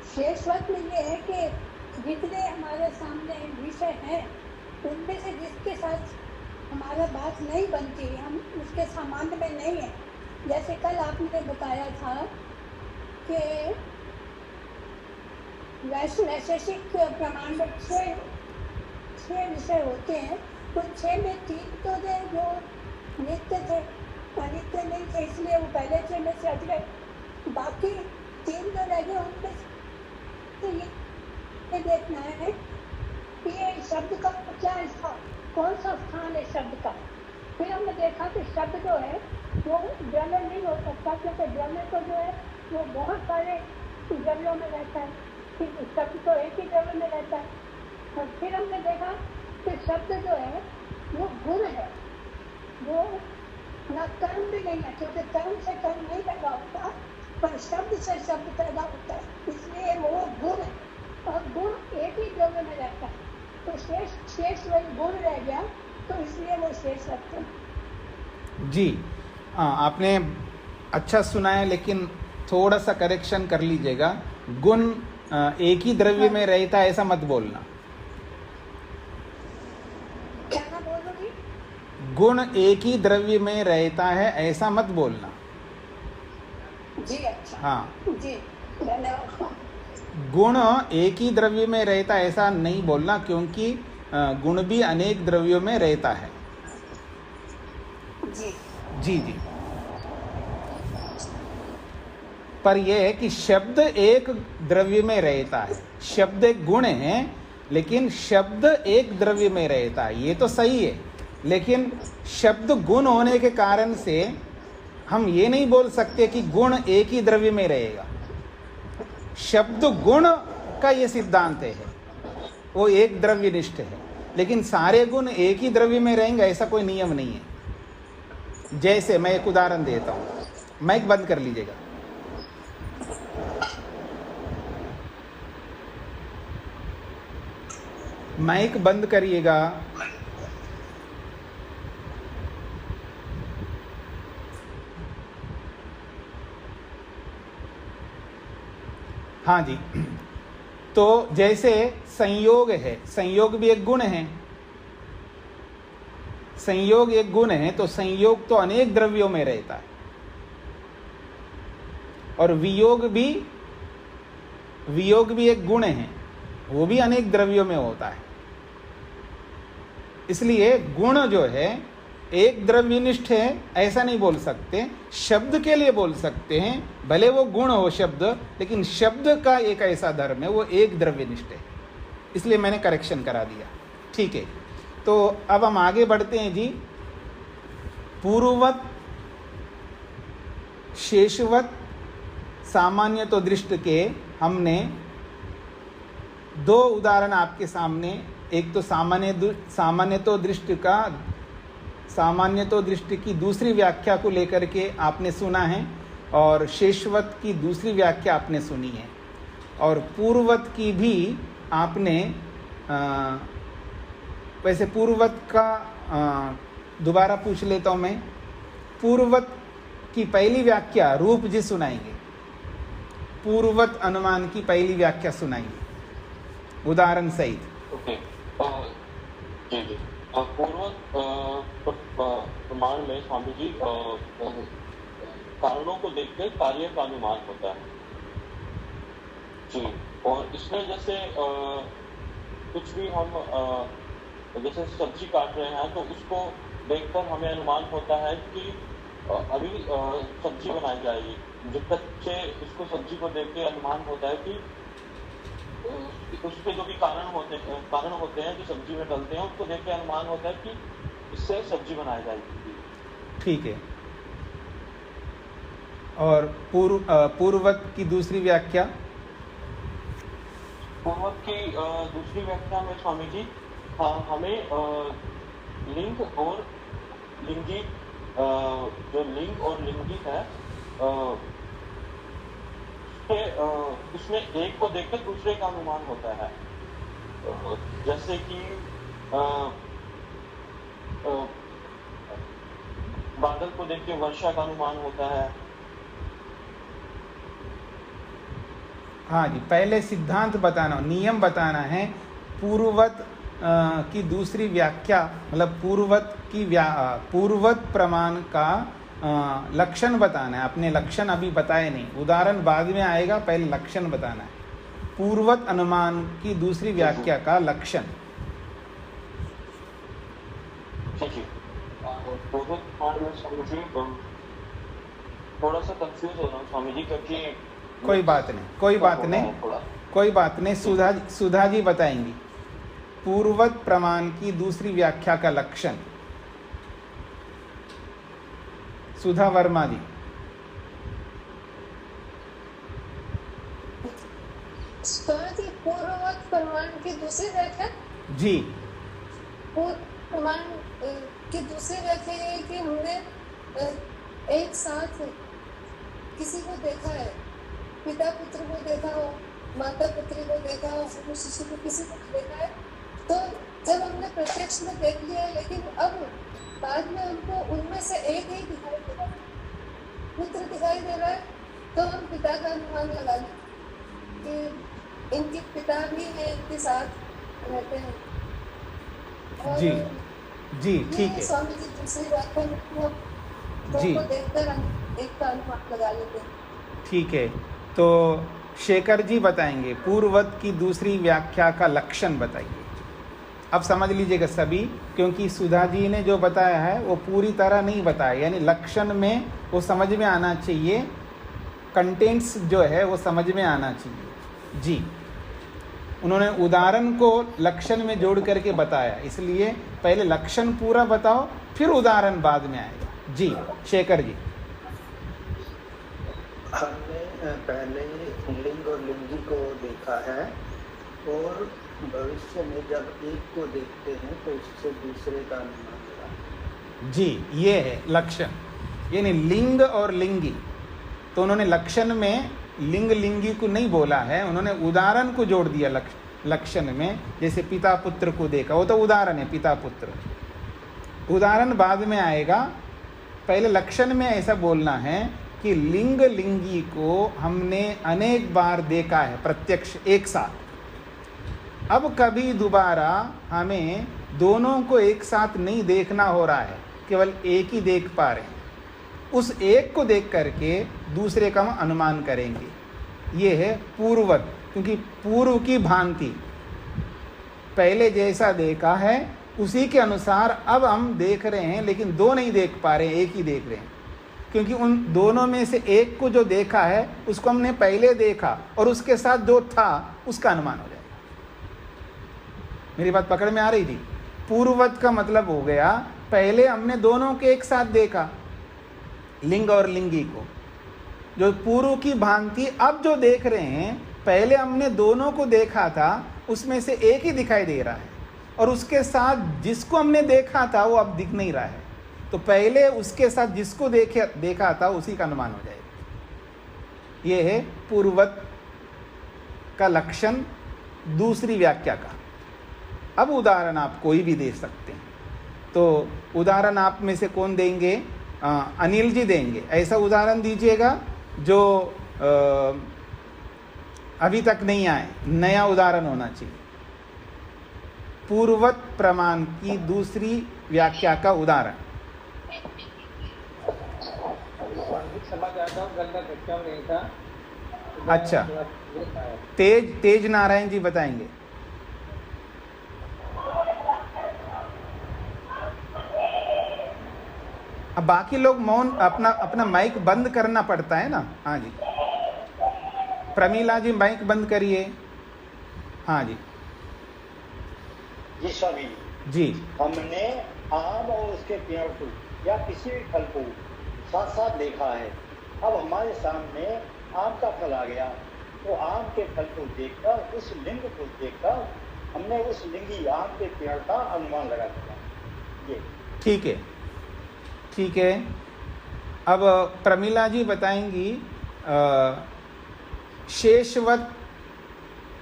शेषवत में ये है कि जितने हमारे सामने विषय हैं उनमें से जिसके साथ हमारा बात नहीं बनती, हम उसके सामान्य में नहीं है। जैसे कल आपने बताया था कि वैशेषिक प्रमाण में छह विषय होते हैं। उन 6 में 3 तो थे जो नित्य थे, अनित्य नहीं थे, इसलिए वो पहले 6 में से हट गए। बाकी 3 जो रह गए उनमें तो ये देखना है कि ये शब्द का क्या स्थान, कौन सा स्थान है शब्द का। फिर हमने देखा कि शब्द जो है वो द्रव्य नहीं हो सकता, क्योंकि द्रव्य तो जो है वो बहुत सारे द्रव्यों में रहता है, फिर शब्द तो एक ही द्रव्य में रहता है। और फिर हमने देखा कि शब्द जो है वो गुण है, वो ना कर्म भी नहीं है, क्योंकि कर्म से कर्म नहीं पैदा होता, पर शब्द से शब्द पैदा होता है, इसलिए वो गुण है। और गुण एक ही द्रव्य में रहता है, तो शेष वही गुण रह गया, तो इसलिए वो शेष रखते हैं। जी आपने अच्छा सुना है, लेकिन थोड़ा सा करेक्शन कर लीजिएगा। गुण एक ही द्रव्य में रहता है ऐसा मत बोलना। क्या ना बोलोगी? गुण एक ही द्रव्य में रहता है ऐसा मत बोलना। जी अच्छा। हाँ, जी धन्यवाद। गुण एक ही द्रव्य में रहता है ऐसा नहीं बोलना, क्योंकि गुण भी अनेक द्रव्यों में रहता है। जी जी जी। पर यह है कि शब्द एक द्रव्य में रहता है, शब्द एक गुण है, लेकिन शब्द एक द्रव्य में रहता है, ये तो सही है। लेकिन शब्द गुण होने के कारण से हम ये नहीं बोल सकते कि गुण एक ही द्रव्य में रहेगा। शब्द गुण का ये सिद्धांत है, वो एक द्रव्यनिष्ठ है, लेकिन सारे गुण एक ही द्रव्य में रहेंगे ऐसा कोई नियम नहीं है। जैसे मैं एक उदाहरण देता हूँ, माइक बंद कर लीजिएगा। माइक बंद करिएगा। हाँ जी। तो जैसे संयोग है, संयोग भी एक गुण है। संयोग एक गुण है, तो संयोग तो अनेक द्रव्यों में रहता है। और वियोग भी एक गुण है, वो भी अनेक द्रव्यों में होता है। इसलिए गुण जो है एक द्रव्यनिष्ठ है ऐसा नहीं बोल सकते। शब्द के लिए बोल सकते हैं, भले वो गुण हो शब्द, लेकिन शब्द का एक ऐसा धर्म है वो एक द्रव्यनिष्ठ है। इसलिए मैंने करेक्शन करा दिया। ठीक है, तो अब हम आगे बढ़ते हैं जी। पूर्ववत, शेषवत, सामान्य तो दृष्ट के हमने 2 उदाहरण आपके सामने, एक तो सामान्य तो दृष्टि की दूसरी व्याख्या को लेकर के आपने सुना है, और शेषवत की दूसरी व्याख्या आपने सुनी है, और पूर्ववत की भी आपने वैसे पूर्ववत का दोबारा पूछ लेता हूँ मैं। पूर्ववत की पहली व्याख्या रूप जी सुनाएंगे। पूर्ववत अनुमान की पहली व्याख्या सुनाएंगे उदाहरण सहित। ओके, जी जी। पूर्ववत प्रमाण में स्वामी जी कारणों को देखकर कार्य का अनुमान होता है जी। और इसमें जैसे कुछ भी हम जैसे सब्जी काट रहे हैं तो उसको देखकर हमें अनुमान होता है कि अभी सब्जी बनाई जाएगी। जब कच्चे इसको सब्जी को देख के अनुमान होता है कि उसके जो भी कारण होते हैं जो सब्जी में डलते हैं, उसको देख के अनुमान होता है कि इससे सब्जी बनाई जाएगी। ठीक है। और पूर्ववत की दूसरी व्याख्या? पूर्ववत की दूसरी व्याख्या में स्वामी जी हाँ, हमें लिंग और लिंगी, जो लिंग और लिंगी है, उसमें एक को देखकर दूसरे का अनुमान होता है। जैसे कि बादल को देख के वर्षा का अनुमान होता है। हाँ जी, पहले सिद्धांत बताना, नियम बताना है। पूर्ववत की दूसरी व्याख्या, मतलब पूर्ववत प्रमाण का लक्षण बताना है। अपने लक्षण अभी बताए नहीं, उदाहरण बाद में आएगा, पहले लक्षण बताना है। पूर्ववत अनुमान की दूसरी व्याख्या का लक्षण। थोड़ा सा कंफ्यूज हो रहा हूँ स्वामी जी, क्योंकि कोई बात नहीं, सुधा जी बताएंगी पूर्ववत प्रमाण की दूसरी व्याख्या का लक्षण। सुधा वर्मा जी। पूर्ववत प्रमाण की दूसरी व्याख्या जी, प्रमाण की दूसरी व्याख्या है कि हमने एक साथ किसी को देखा है, पिता पुत्र को देखा हो, माता पुत्री को देखा हो, शिशु को, किसी को देखा है, तो जब हमने प्रत्यक्ष में देख लिया है, लेकिन अब बाद में उनको उनमें से एक ही दिखाई दे रहा है, पुत्र दिखाई दे रहा है, तो हम पिता का अनुमान लगा लें कि इनके पिता भी हैं, इनके साथ रहते हैं। जी जी, ठीक है स्वामी जी। दूसरी व्याख्या जी, देखकर हम एक का अनुमान लगा लेते हैं। ठीक है, तो शेखर जी बताएंगे पूर्ववत की दूसरी व्याख्या का लक्षण बताइए। अब समझ लीजिएगा सभी, क्योंकि सुधा जी ने जो बताया है वो पूरी तरह नहीं बताया, यानी लक्षण में वो समझ में आना चाहिए, कंटेंट्स जो है वो समझ में आना चाहिए। जी, उन्होंने उदाहरण को लक्षण में जोड़ करके बताया, इसलिए पहले लक्षण पूरा बताओ, फिर उदाहरण बाद में आएगा। जी शेखर जी। हमने पहले लिंग और लिंगी को देखा है, और भविष्य में जब एक को देखते हैं तो उससे दूसरे का अनुमान लगा। जी, ये है लक्षण, यानी लिंग और लिंगी। तो उन्होंने लक्षण में लिंग लिंगी को नहीं बोला है, उन्होंने उदाहरण को जोड़ दिया लक्षण में। जैसे पिता पुत्र को देखा, वो तो उदाहरण है, पिता पुत्र, उदाहरण बाद में आएगा। पहले लक्षण में ऐसा बोलना है कि लिंग लिंगी को हमने अनेक बार देखा है प्रत्यक्ष एक साथ, अब कभी दोबारा हमें दोनों को एक साथ नहीं देखना हो रहा है, केवल एक ही देख पा रहे हैं। उस एक को देख करके दूसरे का हम अनुमान करेंगे। ये है पूर्ववत, क्योंकि पूर्व की भांति पहले जैसा देखा है उसी के अनुसार अब हम देख रहे हैं, लेकिन दो नहीं देख पा रहे हैं, एक ही देख रहे हैं, क्योंकि उन दोनों में से एक को जो देखा है उसको हमने पहले देखा और उसके साथ जो था उसका अनुमान हो जाएगा। मेरी बात पकड़ में आ रही थी? पूर्ववत का मतलब हो गया पहले हमने दोनों के एक साथ देखा, लिंग और लिंगी को, जो पूर्व की भांति अब जो देख रहे हैं, पहले हमने दोनों को देखा था, उसमें से एक ही दिखाई दे रहा है, और उसके साथ जिसको हमने देखा था वो अब दिख नहीं रहा है, तो पहले उसके साथ जिसको देखा था उसी का अनुमान हो जाएगा। ये है पूर्ववत का लक्षण दूसरी व्याख्या का। अब उदाहरण आप कोई भी दे सकते हैं, तो उदाहरण आप में से कौन देंगे? अनिल जी देंगे। ऐसा उदाहरण दीजिएगा जो अभी तक नहीं आए, नया उदाहरण होना चाहिए। पूर्ववत प्रमाण की दूसरी व्याख्या का उदाहरण। अच्छा, तेज नारायण जी बताएंगे। अब बाकी लोग मौन, अपना माइक बंद करना पड़ता है ना। हाँ जी, प्रमीला जी माइक बंद करिए। हाँ जी जी स्वामी जी। हमने आम और उसके पेड़ को या किसी भी फल को साथ साथ देखा है। अब हमारे सामने आम का फल आ गया, तो आम के फल को देखकर, उस लिंग को देखकर हमने उस लिंगी आम के पेड़ का अनुमान लगा दिया। ये ठीक है, ठीक है। अब प्रमिला जी बताएंगी शेषवत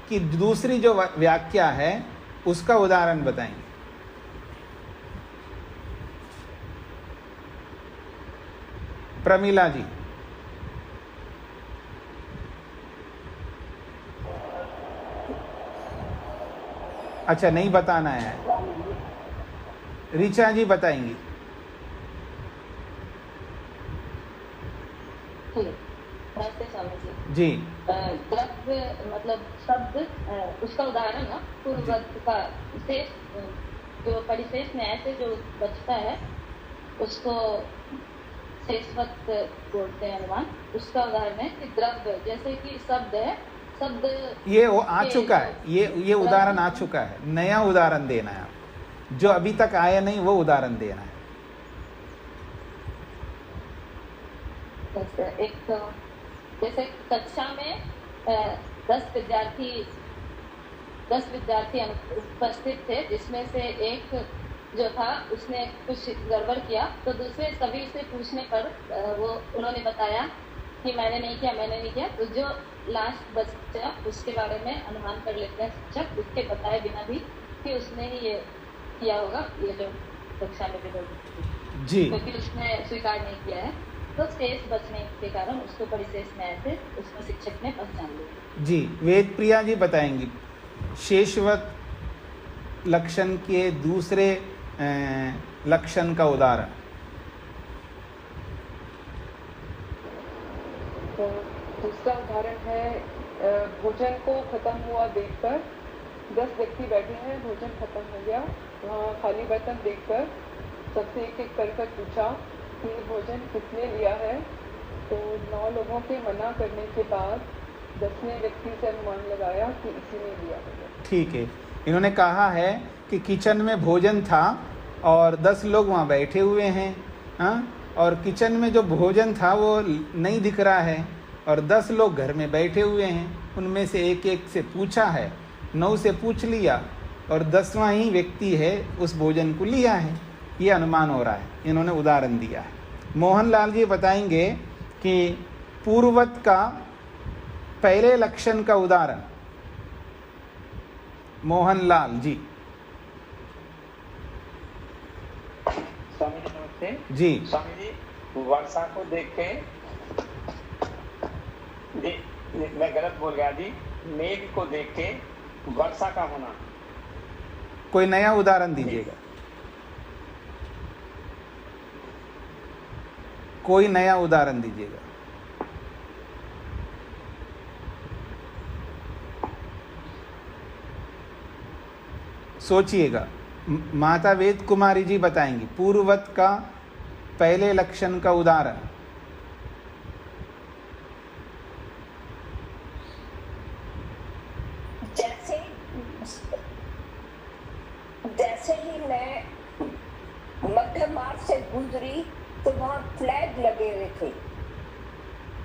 की दूसरी जो व्याख्या है उसका उदाहरण बताएंगे। प्रमिला जी। अच्छा, नहीं बताना है। ऋचा जी बताएंगी। नमस्ते स्वामी जी। जी। द्रव्य मतलब शब्द, उसका उदाहरण ना पूर्ववत का शेष, जो परिशेष न्याय से जो बचता है उसको शेषवत बोलते हैं अनुमान। उसका उदाहरण है कि द्रव्य जैसे कि शब्द है, शब्द ये वो आ चुका है, ये उदाहरण आ चुका है। नया उदाहरण देना है, जो अभी तक आया नहीं वो उदाहरण देना है। एक तो जैसे कक्षा में 10 विद्यार्थी उपस्थित थे, जिसमें से एक जो था उसने कुछ गड़बड़ किया, तो दूसरे सभी से पूछने पर वो उन्होंने बताया कि मैंने नहीं किया। तो जो लास्ट बच्चा उसके बारे में अनुमान कर लेते हैं शिक्षक, उसके बताए बिना भी कि उसने ही ये किया होगा, ये जो कक्षा में गड़बड़ जी, क्योंकि उसने स्वीकार नहीं किया है। तो शेष बचने के कारण उसको परिशेष न्याय से उसको शिक्षक ने पहचान लिया। जी, वेद प्रिया जी बताएंगी शेषवत लक्षण के दूसरे लक्षण का उदाहरण। तो दूसरा उदाहरण है भोजन को खत्म हुआ देखकर 10 व्यक्ति बैठे हैं, भोजन खत्म हो गया, वहाँ खाली बर्तन देखकर सबसे एक कर पूछा कि भोजन किसने लिया है। तो 9 लोगों के मना करने के बाद 10वें व्यक्ति से अनुमान लगाया कि इसी ने लिया है। ठीक है, इन्होंने कहा है कि किचन में भोजन था और 10 लोग वहाँ बैठे हुए हैं, हाँ, और किचन में जो भोजन था वो नहीं दिख रहा है और 10 लोग घर में बैठे हुए हैं। उनमें से एक से पूछा है, 9 से पूछ लिया और 10वां ही व्यक्ति है उस भोजन को लिया है। ये अनुमान हो रहा है, इन्होंने उदाहरण दिया है। मोहनलाल जी बताएंगे कि पूर्ववत का पहले लक्षण का उदाहरण। मोहनलाल जी। स्वामी जी नमस्ते जी। स्वामी जी, वर्षा को देख के मैं गलत बोल गया जी, मेघ को देख के वर्षा का होना। कोई नया उदाहरण दीजिएगा, कोई नया उदाहरण दीजिएगा। सोचिएगा। माता वेद कुमारी जी बताएंगी पूर्ववत का पहले लक्षण का उदाहरण। जैसे ही मैं मध्य मार्ग से गुजरी तो वहाँ फ्लैग लगे हुए थे,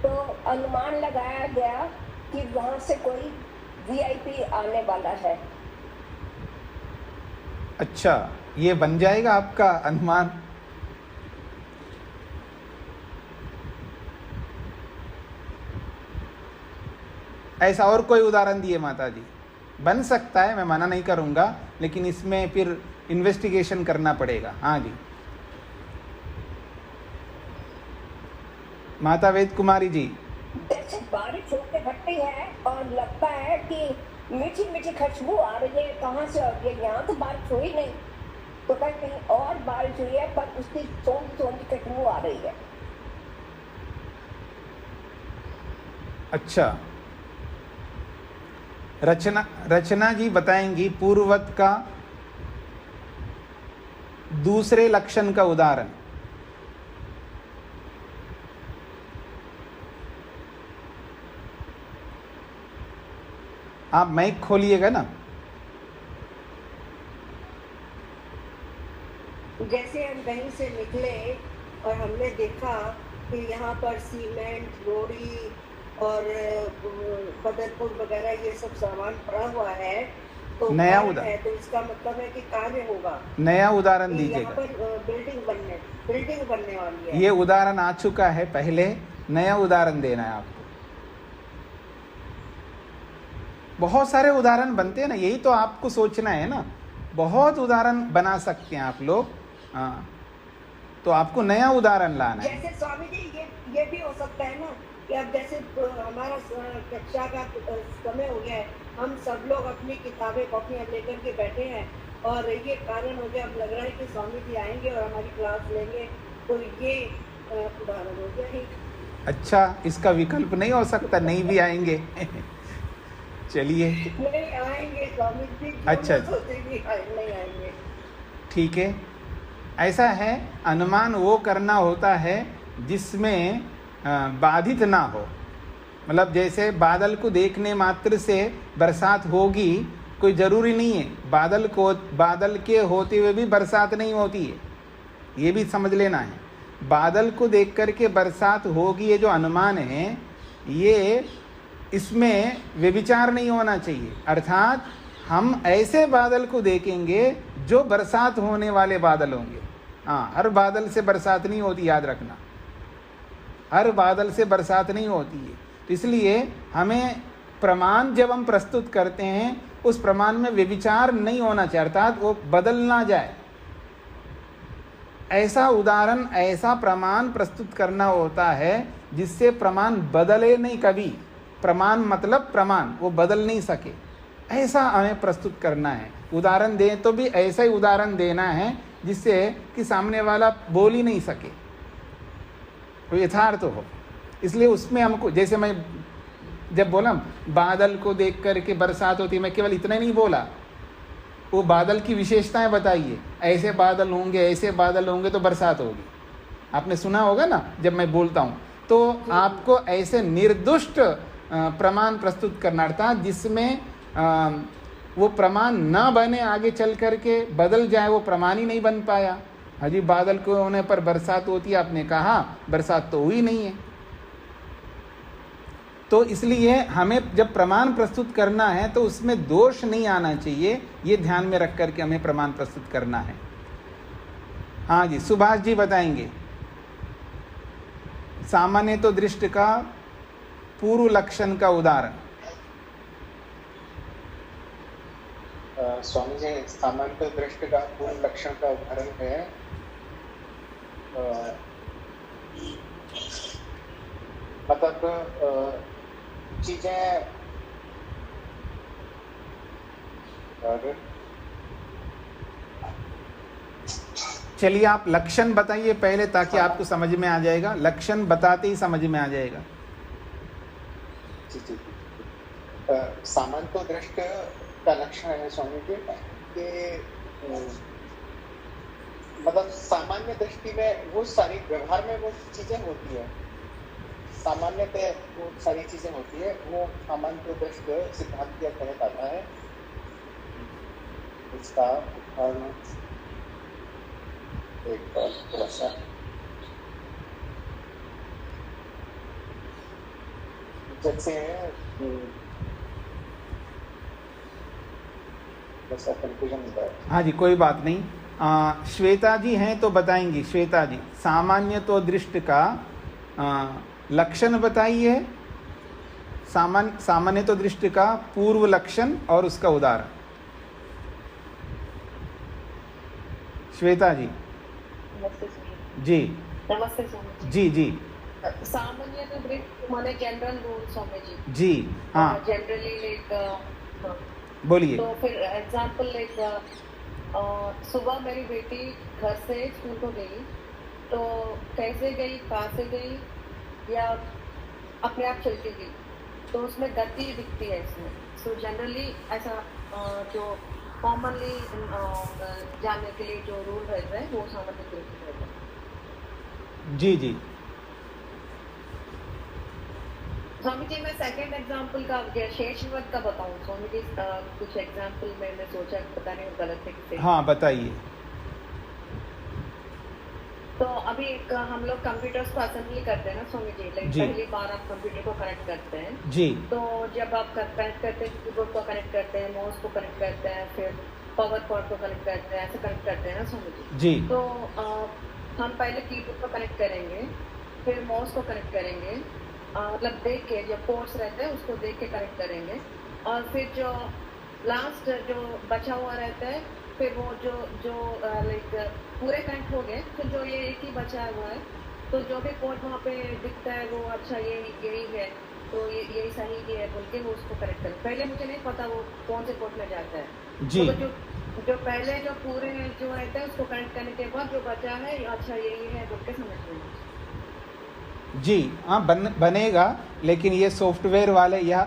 तो अनुमान लगाया गया कि वहाँ से कोई वीआईपी आने वाला है। अच्छा, ये बन जाएगा आपका अनुमान। ऐसा और कोई उदाहरण दिए माता जी। बन सकता है, मैं मना नहीं करूंगा, लेकिन इसमें फिर इन्वेस्टिगेशन करना पड़ेगा। हाँ जी, माता वेद कुमारी जी। जैसे बारिश होकर हटती है और लगता है कि मीठी मीठी खुशबू आ रही है, कहाँ से आ रही है? यहाँ तो बारिश हुई नहीं, तो कहीं और बारिश हुई है, पर उसकी सोंधी खुशबू आ रही है। अच्छा, रचना जी बताएंगी पूर्ववत का दूसरे लक्षण का उदाहरण। आप माइक खोलिएगा ना। जैसे हम कहीं से निकले और हमने देखा कि यहाँ पर सीमेंट, रोड़ी और बदरपुर वगैरह ये सब सामान पड़ा हुआ है, तो नया कारण उदाहरण है, तो इसका मतलब है कि कार्य होगा। नया उदाहरण कि यहाँ दीजिएगा। पर बिल्डिंग बनने वाली है। ये उदाहरण आ चुका है पहले, नया उदाहरण देना है आपको। बहुत सारे उदाहरण बनते हैं ना, यही तो आपको सोचना है ना, बहुत उदाहरण बना सकते हैं आप लोग। हाँ, तो आपको नया उदाहरण लाना है। जैसे स्वामी जी ये भी हो सकता है ना कि अब जैसे हमारा कक्षा का समय हो गया है, हम सब लोग अपनी किताबें कॉपियाँ लेकर के बैठे हैं और ये कारण हो गया, अब लग रहा है कि स्वामी जी आएंगे और हमारी क्लास लेंगे, तो ये उदाहरण हो गया ही। अच्छा, इसका विकल्प नहीं हो सकता नहीं भी आएंगे? चलिए, नहीं आएंगे स्वामी जी। अच्छा, नहीं आएंगे। ठीक है। ऐसा है, अनुमान वो करना होता है जिसमें बाधित ना हो। मतलब जैसे बादल को देखने मात्र से बरसात होगी, कोई ज़रूरी नहीं है। बादल के होते हुए भी बरसात नहीं होती है, ये भी समझ लेना है। बादल को देख करके बरसात होगी, ये जो अनुमान है, ये इसमें व्यभिचार नहीं होना चाहिए। अर्थात हम ऐसे बादल को देखेंगे जो बरसात होने वाले बादल होंगे। हाँ, हर बादल से बरसात नहीं होती, याद रखना, हर बादल से बरसात नहीं होती है। तो इसलिए हमें प्रमाण जब हम प्रस्तुत करते हैं, उस प्रमाण में व्यभिचार नहीं होना चाहिए, अर्थात वो बदल ना जाए। ऐसा उदाहरण, ऐसा प्रमाण प्रस्तुत करना होता है जिससे प्रमाण बदले नहीं कभी। प्रमाण मतलब प्रमाण, वो बदल नहीं सके, ऐसा हमें प्रस्तुत करना है। उदाहरण दें तो भी ऐसा ही उदाहरण देना है जिससे कि सामने वाला बोल ही नहीं सके, तो यथार्थ हो। इसलिए उसमें हमको, जैसे मैं जब बोला बादल को देख करके बरसात होती है, मैं केवल इतना नहीं बोला, वो बादल की विशेषताएं बताइए, ऐसे बादल होंगे, ऐसे बादल होंगे तो बरसात होगी। आपने सुना होगा ना जब मैं बोलता हूँ, तो आपको ऐसे निर्दुष्ट प्रमाण प्रस्तुत करना, अर्थात जिसमें वो प्रमाण ना बने, आगे चल करके बदल जाए, वो प्रमाण ही नहीं बन पाया। हाजी बादल को होने पर बरसात होती है, आपने कहा बरसात तो हुई नहीं है। तो इसलिए हमें जब प्रमाण प्रस्तुत करना है तो उसमें दोष नहीं आना चाहिए, ये ध्यान में रख करके हमें प्रमाण प्रस्तुत करना है। हाँ जी, सुभाष जी बताएंगे। सामान्य तो दृष्टि का पूर्व लक्षण का उदाहरण। स्वामी जी, सामान्य दृष्टि का पूर्व लक्षण का उदाहरण है मतलब चीजें चलिए आप लक्षण बताइए पहले, ताकि आपको समझ में आ जाएगा। लक्षण बताते ही समझ में आ जाएगा। जी। सामान्य दृष्टि का लक्षण है स्वामी जी कि मतलब सामान्य दृष्टि में वो सारी व्यवहार में वो चीजें होती है, सामान्यतः वो सारी चीजें होती है, वो सामान्य दृष्टि सिद्धांत के तहत आता है। इसका उदाहरण एक थोड़ा सा जैसे हाँ जी, कोई बात नहीं। श्वेता जी हैं तो बताएंगी। श्वेता जी, सामान्य तो दृष्टि का लक्षण बताइए। सामान्य तो दृष्टि का पूर्व लक्षण और उसका उदाहरण। श्वेता जी। जी नमस्ते स्वामी जी। जी सामान्य तो दृष्टि माने जनरल रूल स्वामी जी। जी हाँ, जनरली लाइक बोलिए। तो फिर एग्जांपल लाइक सुबह मेरी बेटी घर से स्कूल को गई, तो कैसे गई, कहाँ से गई, या अपने आप चल के गई, तो उसमें गति दिखती है इसमें। सो जनरली ऐसा जो कॉमनली जानने के लिए जो रूल रहता है वो सामान्य दृष्टि रहता है। जी जी स्वामी जी, मैं सेकंड एग्जांपल का शेषवत का बताऊं स्वामी जी? कुछ एग्जांपल मैंने सोचा, पता नहीं गलत है कि। हाँ बताइए। तो अभी एक हम लोग कंप्यूटर्स को असेंबली करते हैं ना स्वामी जी, लाइक पहली बार आप कंप्यूटर को कनेक्ट करते हैं जी। तो जब आप कनेक्ट करते हैं, कीबोर्ड को कनेक्ट करते हैं, माउस को कनेक्ट करते हैं, फिर पावर कॉर्ड को कनेक्ट करते हैं, ऐसे कनेक्ट करते हैं ना स्वामी जी जी। तो हम पहले कीबोर्ड को कनेक्ट करेंगे, फिर माउस को कनेक्ट करेंगे, मतलब देख के जो पोर्ट्स रहते हैं उसको देख के कनेक्ट करेंगे, और फिर जो लास्ट जो बचा हुआ रहता है फिर वो जो लाइक पूरे कनेक्ट हो गए, फिर जो ये एक ही बचा हुआ है तो जो भी पोर्ट वहाँ पे दिखता है वो अच्छा यही है तो यही सही है बोल के वो उसको कनेक्ट करें। पहले मुझे नहीं पता वो कौन से पोर्ट में जाता है जी। तो जो पहले जो पूरे जो रहता है उसको कनेक्ट करने के बाद जो बचा है अच्छा यही है बोल के समझ लें जी। हाँ बनेगा, लेकिन ये सॉफ्टवेयर वाले या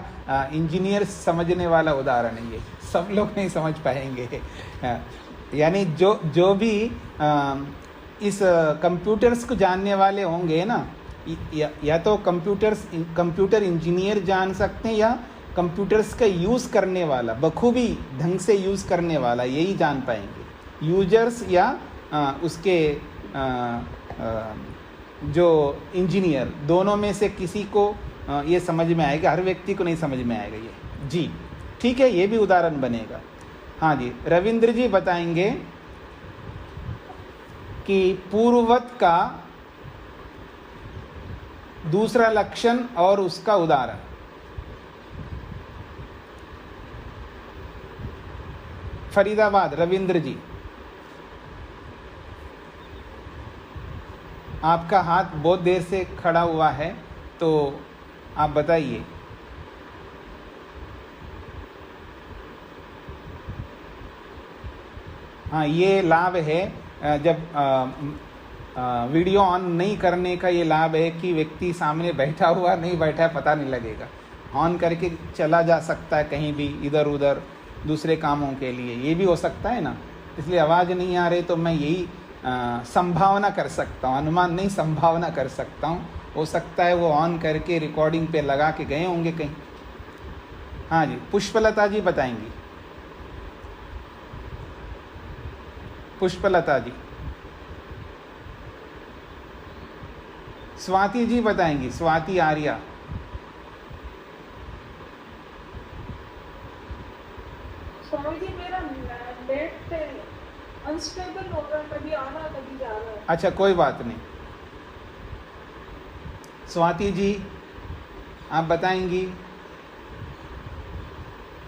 इंजीनियर समझने वाला उदाहरण है, ये सब लोग नहीं समझ पाएंगे। यानी जो भी इस कंप्यूटर्स को जानने वाले होंगे ना, या तो कंप्यूटर इंजीनियर जान सकते हैं, या कंप्यूटर्स का यूज़ करने वाला, बखूबी ढंग से यूज़ करने वाला यही जान पाएंगे। यूजर्स या उसके जो इंजीनियर, दोनों में से किसी को ये समझ में आएगा, हर व्यक्ति को नहीं समझ में आएगा ये। जी ठीक है, ये भी उदाहरण बनेगा। हाँ जी, रविंद्र जी बताएंगे कि पूर्ववत का दूसरा लक्षण और उसका उदाहरण। फरीदाबाद, रविंद्र जी आपका हाथ बहुत देर से खड़ा हुआ है तो आप बताइए। हाँ, ये लाभ है जब वीडियो ऑन नहीं करने का, ये लाभ है कि व्यक्ति सामने बैठा हुआ नहीं बैठा है पता नहीं लगेगा, ऑन करके चला जा सकता है कहीं भी इधर उधर दूसरे कामों के लिए, ये भी हो सकता है ना। इसलिए आवाज़ नहीं आ रही तो मैं यही संभावना कर सकता हूँ, अनुमान नहीं संभावना कर सकता हूँ, हो सकता है वो ऑन करके रिकॉर्डिंग पे लगा के गए होंगे कहीं। हाँ जी, पुष्पलता जी बताएंगी। पुष्पलता जी, स्वाति जी बताएंगी, स्वाति आर्या। स्वामी जी मेरा नेट अनस्टेबल हो रहा है, कभी आ रहा कभी जा रहा है। अच्छा कोई बात नहीं, स्वाति जी आप बताएंगी।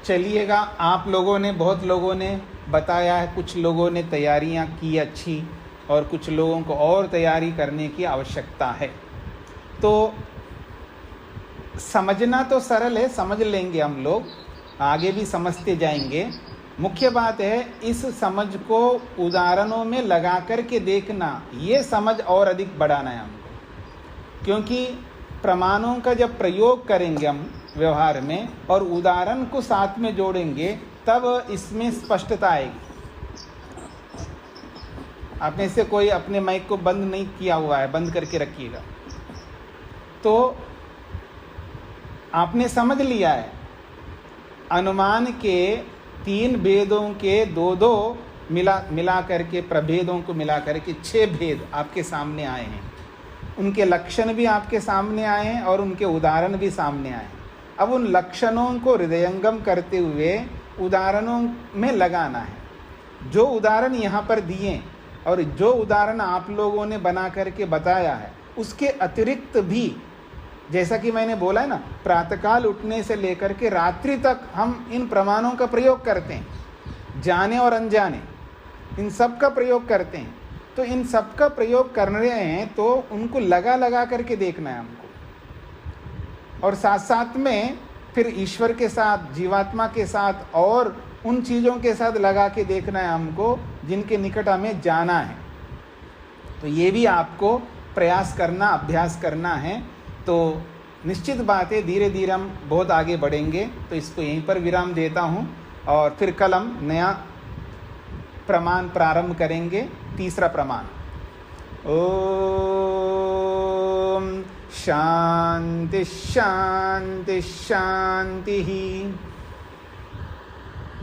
चलिएगा, आप लोगों ने, बहुत लोगों ने बताया है, कुछ लोगों ने तैयारियां की अच्छी और कुछ लोगों को और तैयारी करने की आवश्यकता है। तो समझना तो सरल है, समझ लेंगे हम लोग, आगे भी समझते जाएंगे। मुख्य बात है इस समझ को उदाहरणों में लगा करके देखना, ये समझ और अधिक बढ़ाना है हमको, क्योंकि प्रमाणों का जब प्रयोग करेंगे हम व्यवहार में और उदाहरण को साथ में जोड़ेंगे तब इसमें स्पष्टता आएगी। आप में से कोई अपने माइक को बंद नहीं किया हुआ है, बंद करके रखिएगा। तो आपने समझ लिया है अनुमान के 3 भेदों के दो मिला करके, प्रभेदों को मिला करके 6 भेद आपके सामने आए हैं। उनके लक्षण भी आपके सामने आए हैं और उनके उदाहरण भी सामने आए हैं। अब उन लक्षणों को हृदयंगम करते हुए उदाहरणों में लगाना है। जो उदाहरण यहाँ पर दिए और जो उदाहरण आप लोगों ने बना करके बताया है, उसके अतिरिक्त भी, जैसा कि मैंने बोला है ना, प्रातःकाल उठने से लेकर के रात्रि तक हम इन प्रमाणों का प्रयोग करते हैं, जाने और अनजाने इन सब का प्रयोग करते हैं। तो इन सब का प्रयोग कर रहे हैं तो उनको लगा करके देखना है हमको, और साथ साथ में फिर ईश्वर के साथ, जीवात्मा के साथ और उन चीज़ों के साथ लगा के देखना है हमको जिनके निकट हमें जाना है। तो ये भी आपको प्रयास करना, अभ्यास करना है। तो निश्चित बात है धीरे धीरे हम बहुत आगे बढ़ेंगे। तो इसको यहीं पर विराम देता हूँ और फिर कल हम नया प्रमाण प्रारंभ करेंगे, तीसरा प्रमाण। ओम शांति शांति शांति।